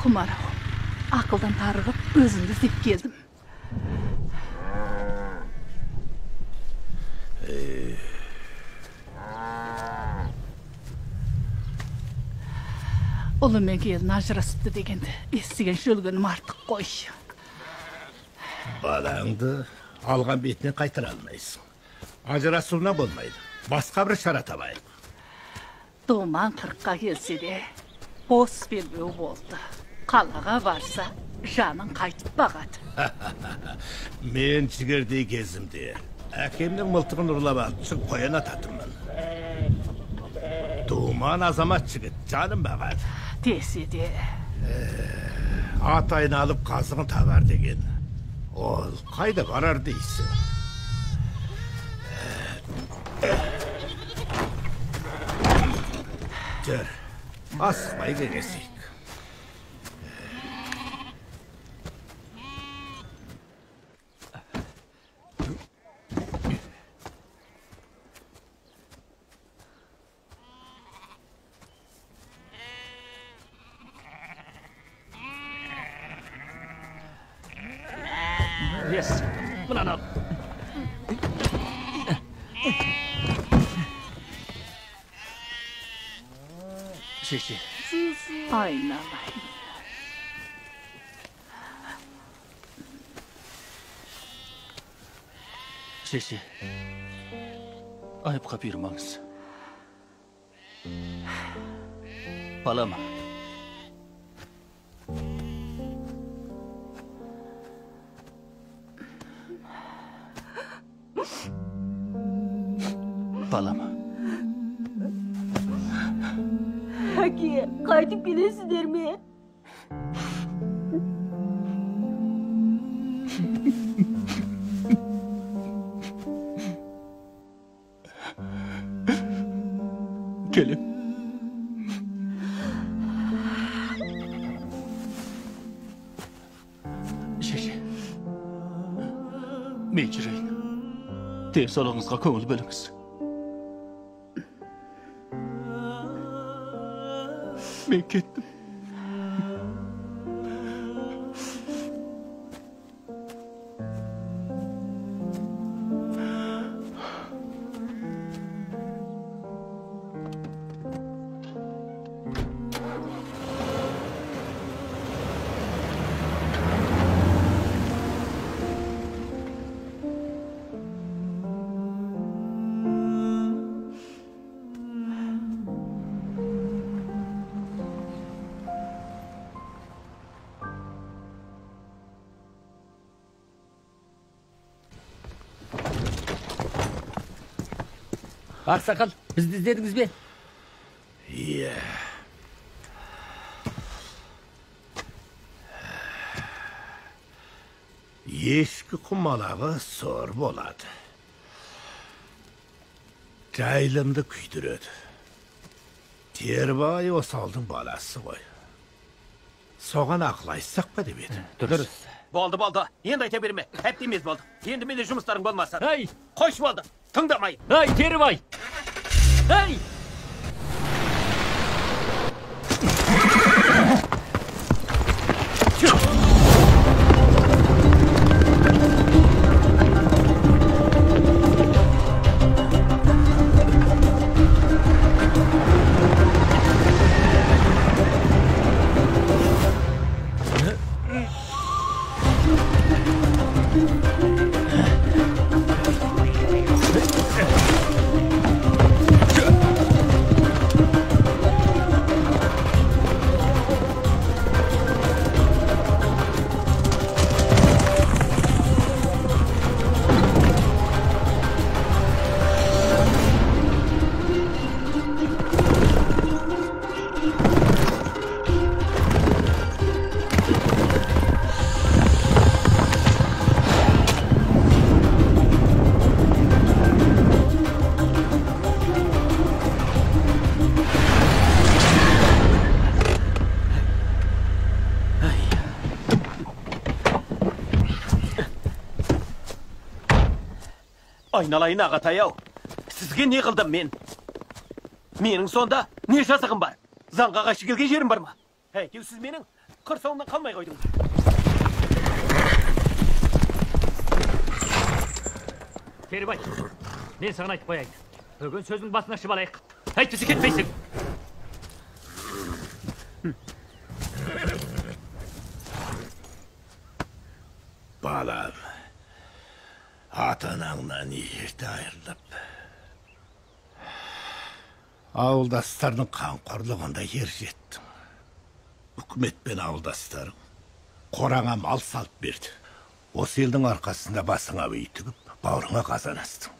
Құмарау, ақылдан тарығып, өзіңді іздеп келдім. Ұлы мен келін ажырасыпты дегенді естіген шөлгенім артық қой. Балаңды алған бетіне қайтыра алмайсың. Ажырасуына болмайды. Басқа бір шара табайық. Думан 40-қа келсе де, бос белбеу болды. Қалаға барса, жанын қайтып бағады. Мен жігердей кезімде әкемнің мылтығын ұрлап алып шығып қоян ататынмын. Думан азамат жігіт, жаным бағады. Десе де. Ат айналып қазығын табар деген. Ол қайда барар дейсің? Жүр, асықпай кеңесейік. Yes, мынаны ал. Шеше. Айналайын. Шеше. Айыпқа бұйырмаңыз. Балама. Балама. Әке, қайтып келесіздер ме? Келем. Шеше. Мен жүрейін. Денсаулығыңызға көңіл бөліңіз. Мен кеттім. Ақсақал, бізді іздедіңіз бе? Иә. Ешкі құмалағы сор болады. Жайлымды күйдіреді. Тербай осалдың баласы ғой. Соған ақыл айтсақ па деп еді. Дұрыс. Болды. Енді айта берме. Әпті емес болды. Енді менде жұмыстарың болмаса. Ай! Қойш болды. Тыңдамай. Ай, Тербай! Ай! Айналайын ағатай-ау, сізге не қылдым мен? Менің сонда не жазығым бар? Заңға қайшы келген жерім бар ма? Әйтеу сіз менің қырсауымнан қалмай қойдыңыз. Тербай, мен саған айтып қояйын. Бүгін сөздің басына шып алайық. Әйтпесе кетпейсің. Балам, ата-анаңнан ерте айырылып, ауылдастардың қамқорлығында ер жеттің. Үкімет пен ауылдастарың қораңа мал салып берді. Осы елдің арқасында басыңа үй тігіп, бауырыңа қазан астың.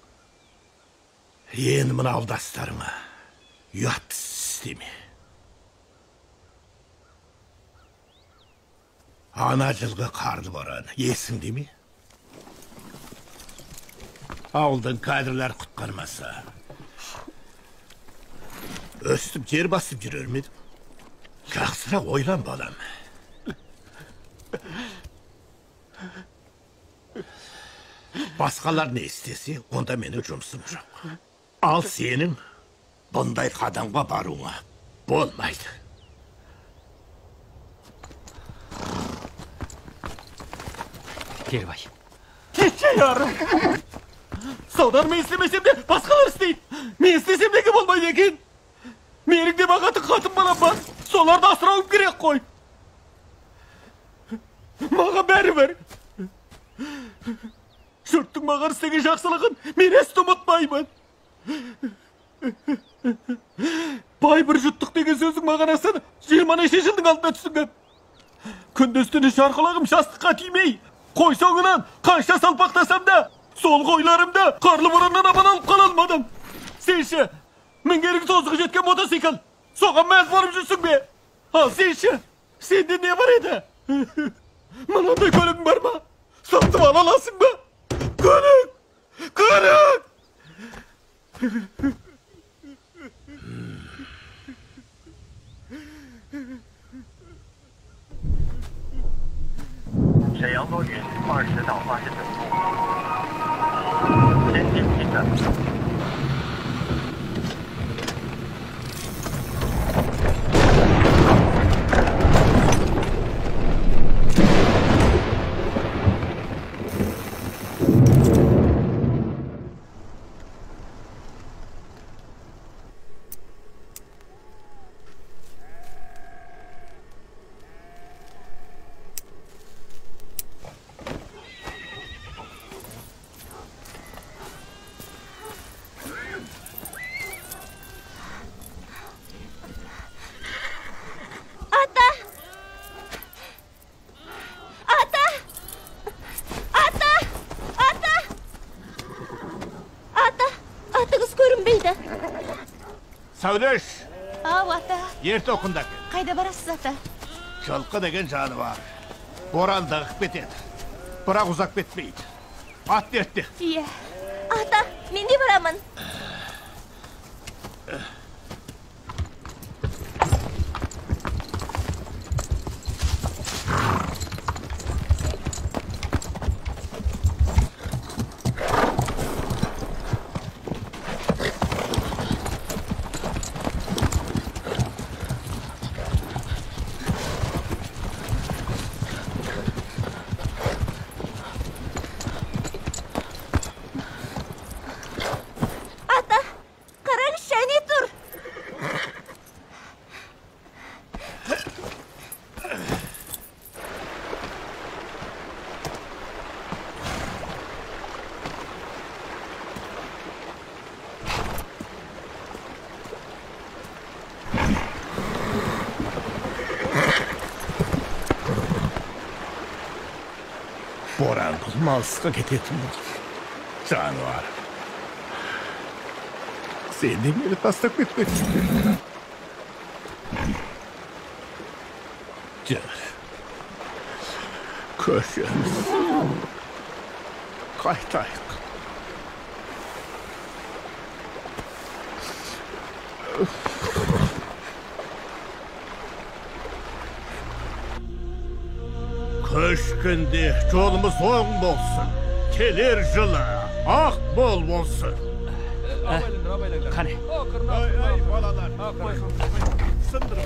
Енді мына ауылдастарыңа ұятты істеме. Ана жылғы қарлы боран есіңде ме? Ауылдан кадрлар құтқармаса, өстіп жер басып жүрер ме едім? Жақсырақ ойлан, балам. Басқалар не істесе, онда менің жұмысым жоқ. Ал сенің бұндай қадамға баруыңа болмайды. Тербай. Кетші ярым! Саудар мен істемесем де басқалар істейді. Мен істесем неге болмайды екен? Менің де бағаты қатын балам бар. Соларды асырауым керек қой. Маған бәрі бар. Жұрттың маған істеген жақсылығын мен есті ұмытпаймын. Бай бір жұттық деген сөзің маған астан 20 жылдың алдына түсінген. Күндіз-түні шарқылағым жастыққа тимей, қой соңынан қанша салпақтасам да, сол қойларымды қарлы бораннан аман алып қала алмадым. Сенші, мінгерің тозығы жеткен мотоцикл, соған мәз болып жүрсің бе? Ал сенші, сенде не бар еді? Мынандай көлігің бар ма? Сатып ала аласың ба? Көлік! Көлік!沈阳多云20到20分钟，先进行的。Söylеш. Ата, Ерте okunda kel. қайда барасыз ата? Жылқы деген жаны бар. Боранда ығып кетеді. Бірақ ұзақ кетпейді. Ат дертте. Иә. Ата, мен де барамын. Boran malsızga ketetim bu. Canı var. Sen de beni tasdik etmek istiyorsun. Gel. Köşemiz. Kaytayık. Köşkünde yolumuz oң bolsun. Keler жылы ақ бол болsun. Қане. Ay balalar. Sındırın.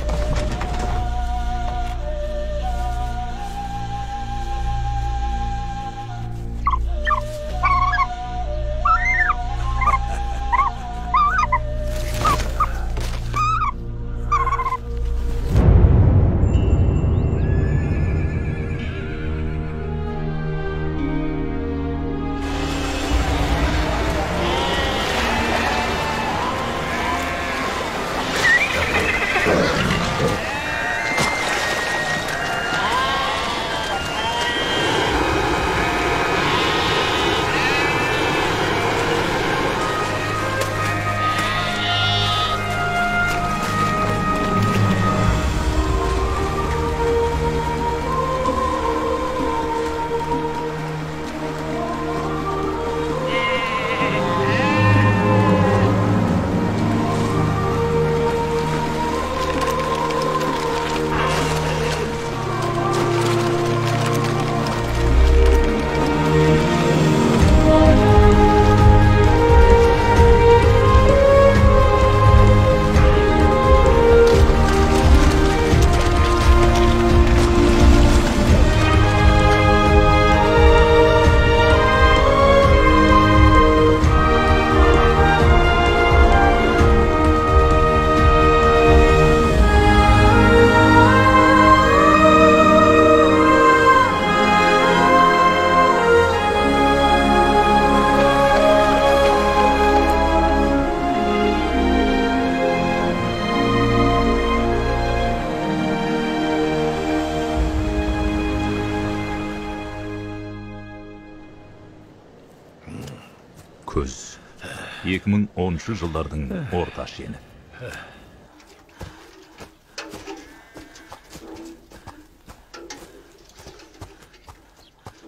Көз 2010 жылдардың орта шені.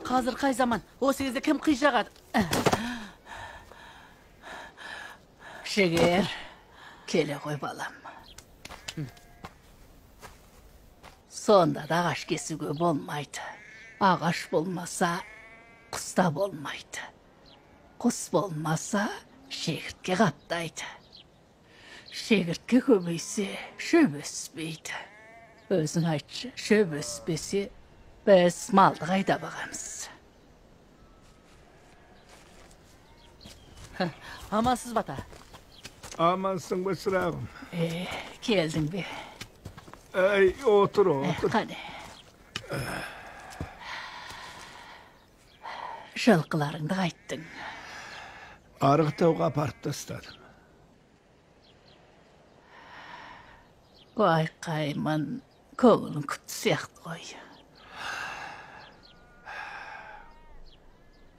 Қазір қай заман? Осы кезде кім қи жағады? Шегер, келе ғой балам. Сонда да ағаш кесуге болмайды. Ағаш болмаса, құста болмайды. Құс болмаса, шегіртке қаптайды. Шегіртке көбейсе, шөп өспейді. Өзің айтшы, шөп өспесе, біз малды қайда бағамыз. Амансыз бата. Amansın be sırağım. Келдің бе? Ay otur otur. Қане. Жылқыларыңды қайттың. Arıqtauға апарып тастадым. Байқаймын, көңілің күтті сияқты ғой.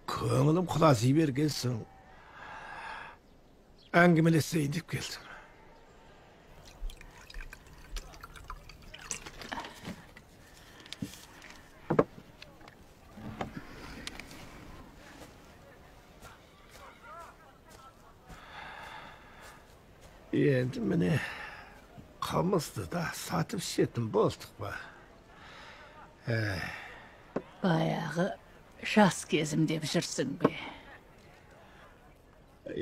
Көңілім құлазый бергенсің. Әңгімелесейін деп келдім. Endi mine qamızdı da satıp şetim bolduk ba. Bayağı şas gezim dep jirsin be.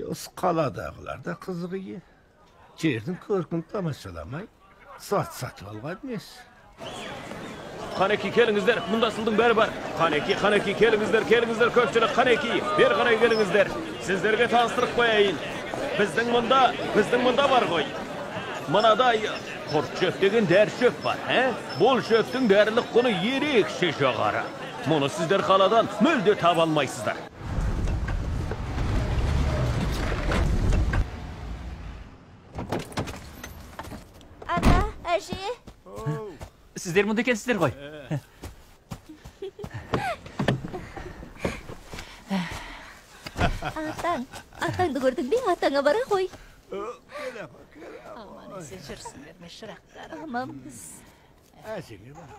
Os qaladağılar da kızığı. Жердің көркін тамашаламай, сатып алған емес. Kaneki kelingizler, mundasıldың beri var. Kaneki kelingizler, köpçülük kaneki. Bir qaray kelingizler. Sizlerge tanıştırıp koyayın. Bizдің munda var koy. Manaday kurt çöp degen der çöp var, he? Bol çöptün derilik konu ерекше жоғары. Мұны sizler qaladan mülde tabalmaysızlar. Ана, әже. Sizler munda ekensizler koy. Атаңды көрдің бе? Атаңа бара қой. Aman ese jirsinler meşraqlar. Аманбыз. Әжеңе бар.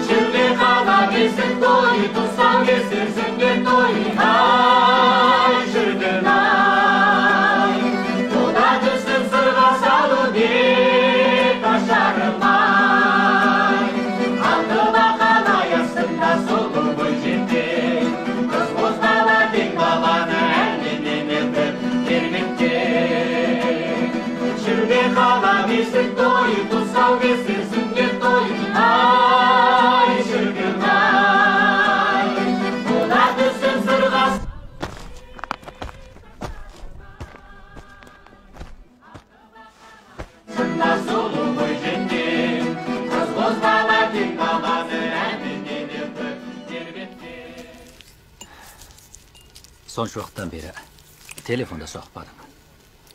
Şimdi kala gitsin toy, tutsan gitsin sünger toy. Ay şırgın ay. Toda düşsün sırga salı bir taşarım ay. Altı bakala yastında solu bu ciddi. Kız bozmala dik babanı elinden öpüp girmekte. Şimdi kala gitsin toy, tutsan gitsin sünger toy. Ay şırgın ay. Toda düşsün sırga sırga solu bu ciddi. Kız bozmala dik babanı elinden öpüp girmekte. Sonç vaqtdan beri telefonda soqpadim.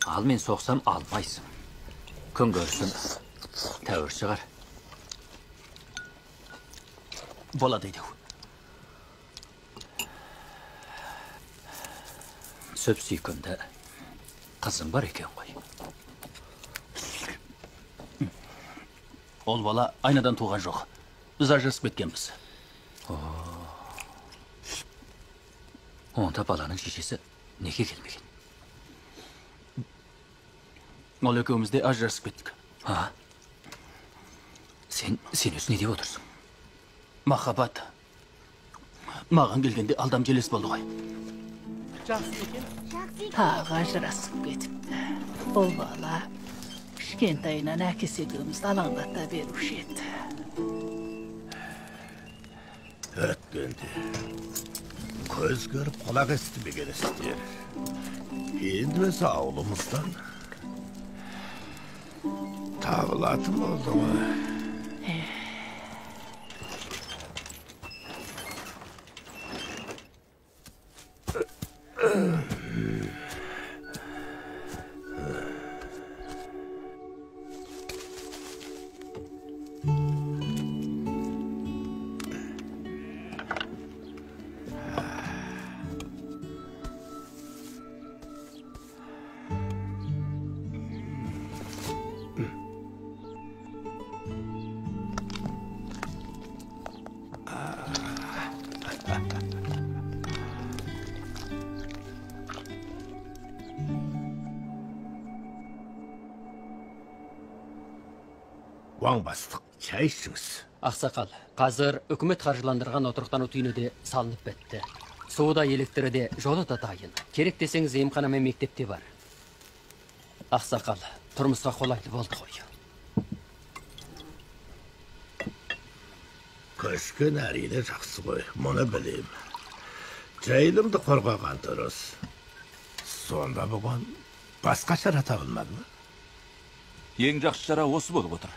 Al men soqsam almaysın. Kun görsün. Tavır çıqar. Bola deydi. Söp süykümde kızım var eken koy. Ol bala aynadan tuğan жоқ. Biz ajırısıp ketkenmiz. Onda balanın şişesi neke gelmegen? Ol ekөөmüz de ajırısıp kettik. Ha? Sen özü ne deyip otursun? Mahabat. Mağan gelgende aldam jeles boldu koy. Tağı ajırasıp ketipti. Ol bala kişkentayına näkes ekөөmüzді alаңlata berуші еді. Ötkende. Көз көріп құлақ естімеген істер. Енді өзі ауылымыздан табылатын oldu mu? Ваң бастық, чай ішіңіз. Ақсақал, қазір үкімет қаржыландырған отырықтан үйіне де салынып бітті. Суы электри де, жолы да дайын. Керек десеңіз емхана мен мектепте бар. Ақсақал, тұрмысқа қолайлы болды ғой. Көшкен әрине жақсы ғой, мұны білем. Жайылымды қорғаған дұрыс. Сонда бұған басқа шара табылмады ма? Ең жақсы шара осы болып отыр.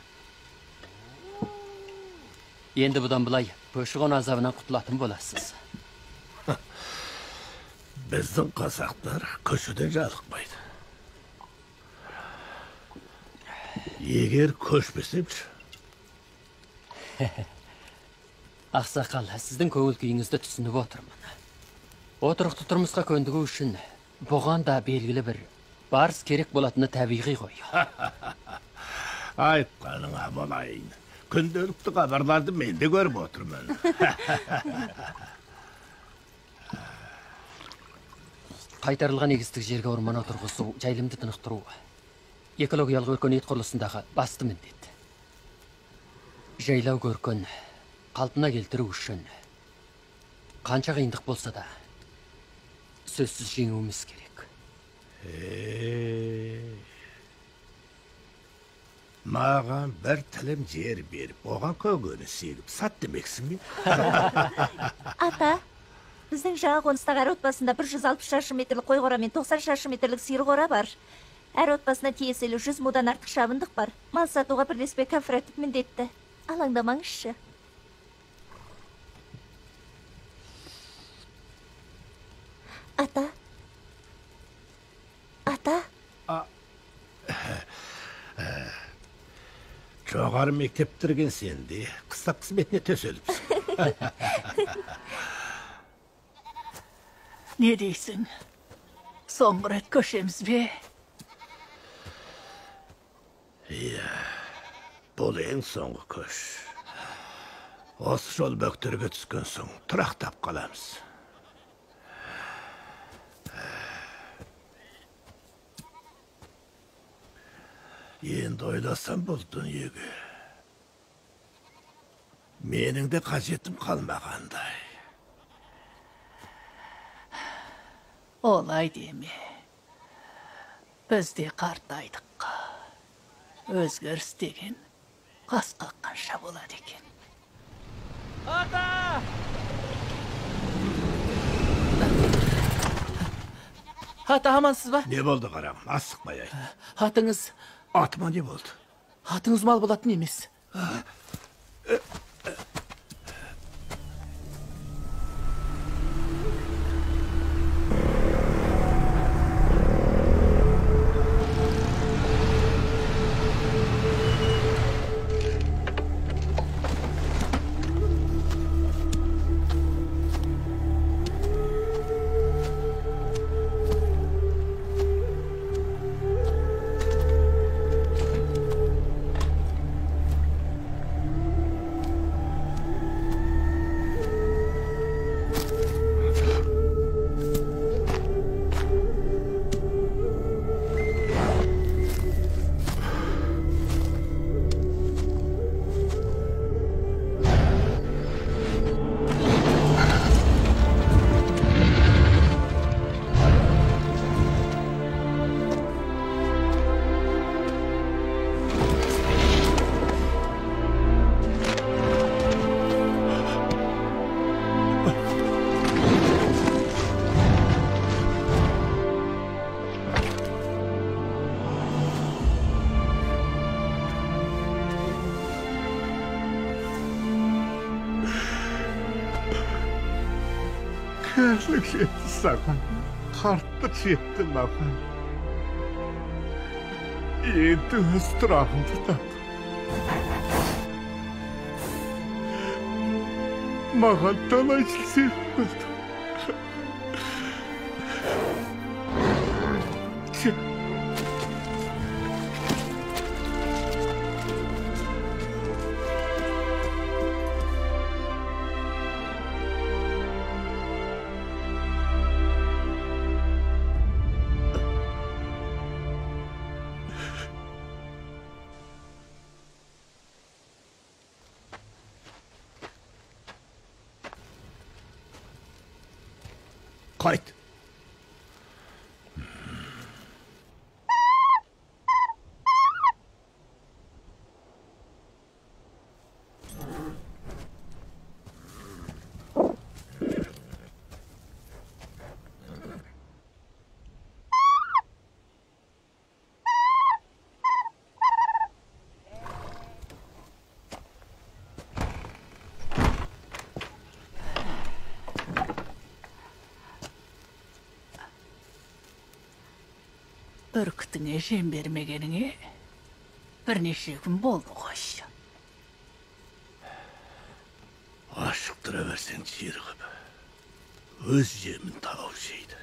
Енді бұдан бұлай көші-қон азабынан құтылатын боласыз. Біздің қазақтар көшеден жалықпайды. Егер көшпесемші. Ақсақал, сіздің көңіл күйіңізді түсініп отырмын. Отырықты тұрмысқа көндігу үшін бұған да белгілі бір барыс керек болатыны табиғи ғой. Айтқаныңа болайын. Күнделікті хабарларды мен де көріп отырмын. Қайтарылған егістік жерге орман отырғызу, жайылымды тынықтыру экологиялық өркениет құрылысындағы басты міндет. Жайлау көркін қалпына келтіру үшін қанша қиындық болса да сөзсіз жеңуіміз керек. Маған бір тілім жер беріп, оған көгені сегіп, сат демексің бе? Ата, біздің жаңа қоныстағы әр отбасында 160 шаршы метрлік қой қора мен 90 шаршы метрлік сиыр қора бар. Әр отбасына тиесілі 100 мудан артық шабындық бар. Мал сатуға бірлеспе кооператив міндетті. Алаңдамаңызшы. Ата. Жоғары мектеп бітірген сенде, қыстақ қызметіне төселіпсің. Не дейсің? Соңғы рет көшеміз бе? Иә, бұл ең соңғы көш. Осы жол бөктерге түскен соң тұрақтап қаламыз. Енді ойласам бұл дүниеге менің де қажетім қалмағандай. Олай деме. Біз де қартайдық. Өзгеріс деген қас қаққанша болады екен. Ата! Ата, амансыз ба? Не болды қарам, асықпай айт. Атыңыз... Атыма не болды? Атыңыз мал болатын емес. Kərlik жетті саған, қарттық жетті маған. Енді өз тұрағымды тап. Маған талай жыл серік болды. Қайт. Бүркітіңе жем бермегеніңе бірнеше күн болды ғой. Ашықтыра берсең жирғып, өз жемін тауып жейді.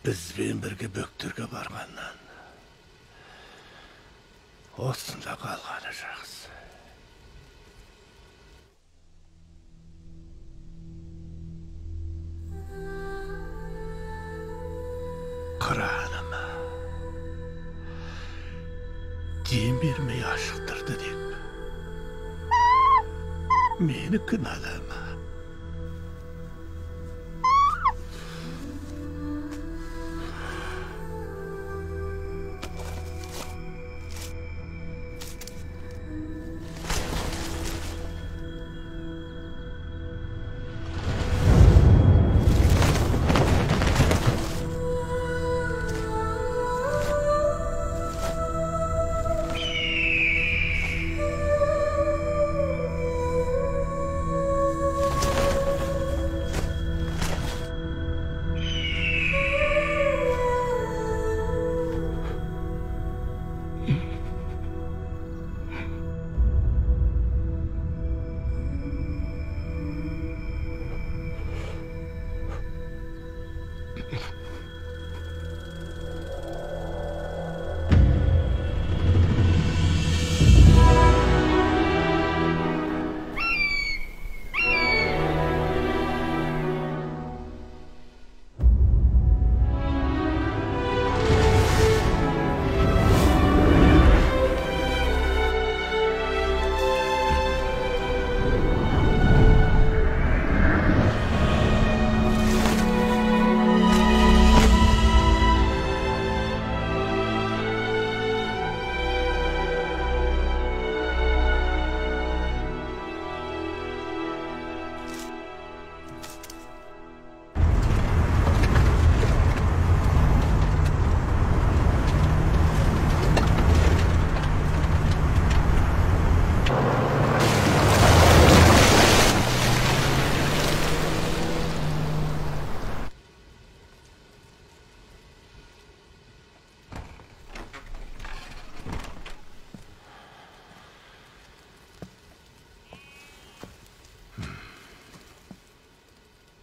Бізбен бірге бөктерге барғаннан Осында қалғаны жақсы. Қыраныма дем бермей ашықтырды деп мені кінәлама.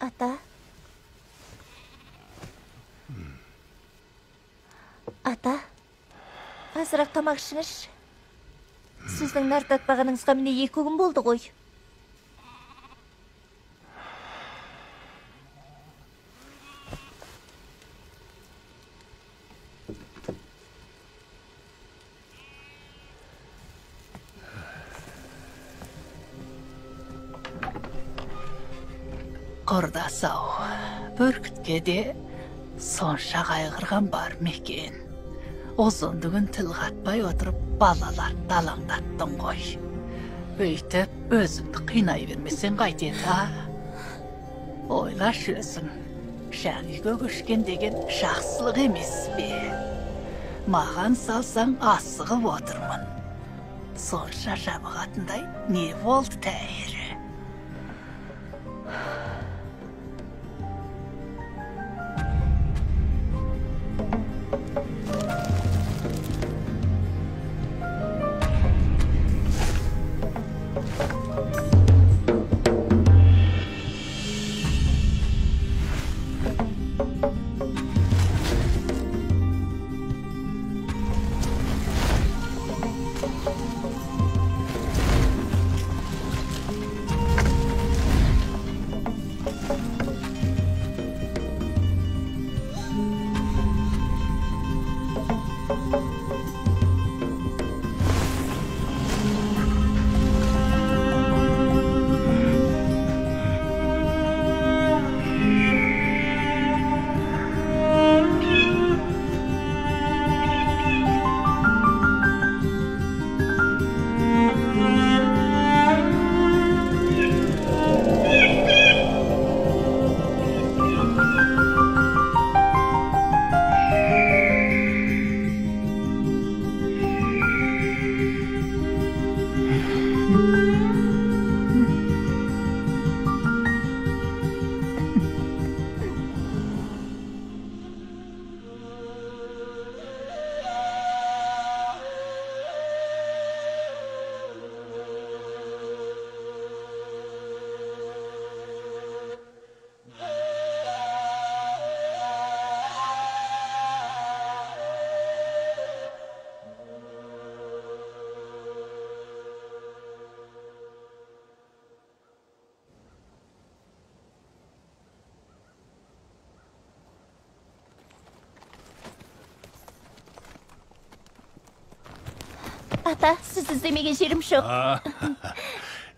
Ата. Ата. Азырақ тамақ ішіңізші. Сіздің нар татпағаныңызға міне 2 күн болды ғой. Құрдас-ау, бүркітке де сонша қайғырған бар мекен. Ұзындығын тіл қатпай отырып балалар далаңдаттың ғой. Өйтіп өзіңді қинай бермесен қайтеді, а? Ойлаш өзің, жаңиге көшкен деген жақсылық емес бе? Маған салсаң асығып отырмын. Сонша жабығатындай не болды тәйірі? Ата, сіз іздемеген жерім жоқ.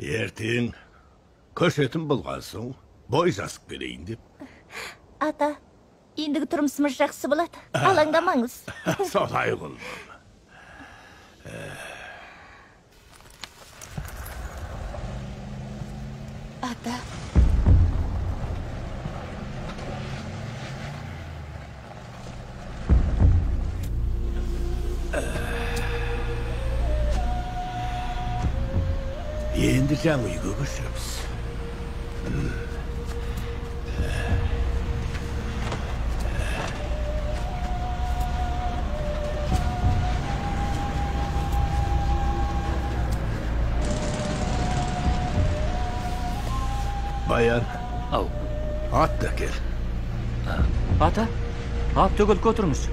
Ертең көшетін болған соң бой жазып келейін деп. Ата, ендігі тұрмысымыз жақсы болады. Алаңдамаңыз. Солай құлым. Ата. Енді жаңа үйге көшеміз. Баян. Ау. Ат та кел. Ата, ат төгіліп отырыңыз.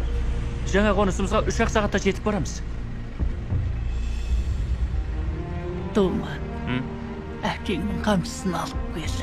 Жаңа қонысымызға 3-ақ сағатта жетіп барамыз. Думан, әкеңнің қамшысын алып кел.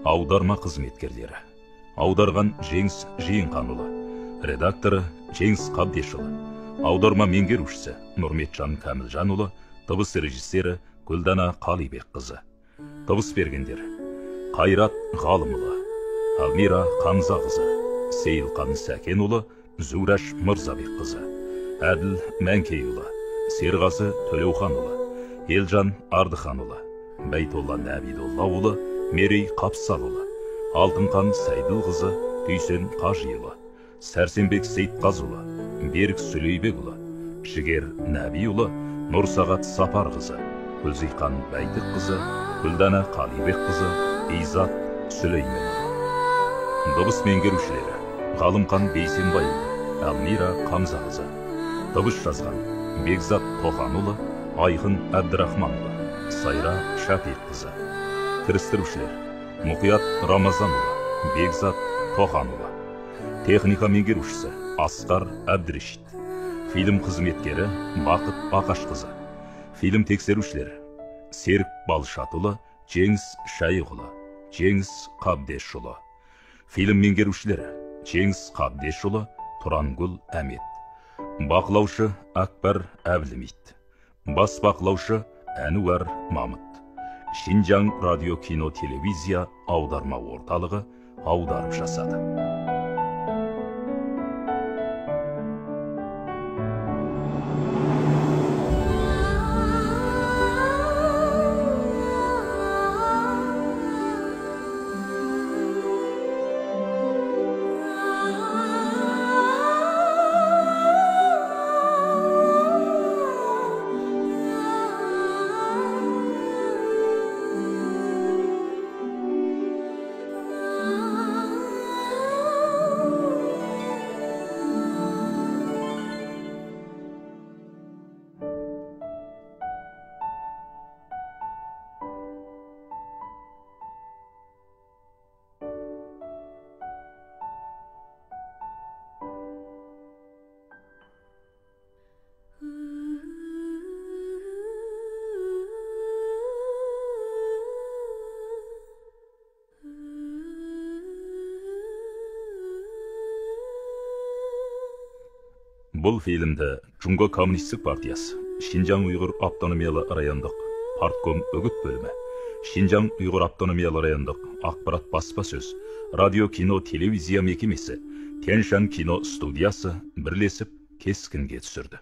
Аударма қызметкерлері. Аударған Жеңіс Жиенханұлы. Редакторы Жеңіс Қабдешұлы. Аударма меңгерушісі Нұрметжан Кәмілжанұлы. Дыбыс режиссері Гүлдана Қалибекқызы. Дыбыс бергендер: Қайрат Ғалымұлы, Алмира Қамзақызы, Сейілқан Сәкенұлы, Зураш Мырзабекқызы, Әділ Мәңкейұлы, Серғазы Төлеуханұлы, Елжан Ардыханұлы, Бәйтолла Нәбидоллаұлы, Мерей Қапсалұлы, Алтынқан Сайдылқызы, Түйсен Қажиұлы, Сәрсенбек Сейтқазұлы, Берік Сүлейбекұлы, Жігер Нәбиұлы, Нұрсағат Сапарқызы, Гүлзиқан Бәйтікқызы, Гүлдана Қалибекқызы, Изат Сүлейменұлы. Дыбыс меңгерушілері: Ғалымқан Бейсенбайұлы, Алмира Қамзақызы. Дыбыс жазған: Бекзат Тоқанұлы, Айқын Әбдірахманұлы, Сайра Шапиққызы. Кірістірушілер: Мұқият Рамазанұлы, Бекзат Тоқанұлы. Техника меңгерушісі: Асқар Әбдірешит. Фильм қызметкері: Бақыт Бақашқызы. Фильм тексерушілері: Серік Балшатұлы, Жеңіс Шайықұлы, Жеңіс Қабдешұлы. Фильм меңгерушілері: Жеңіс Қабдешұлы, Тұрангүл Әмет. Бақылаушы: Акбар Әбілмейт. Бас бақылаушы: Әнуар Мамыт. Шинжаң радио кино телевизия аударма орталығы аударып жасады. Бұл фильмді Жунго Коммунистік партиясы, Шинжаң Уйғыр автономиялы райондық партком үгіт бөлімі, Шинжаң Уйғыр автономиялы райондық ақпарат баспасөз, радио, кино, телевизия мекемесі, Тяньшан кино студиясы бірлесіп кескінге түсірді.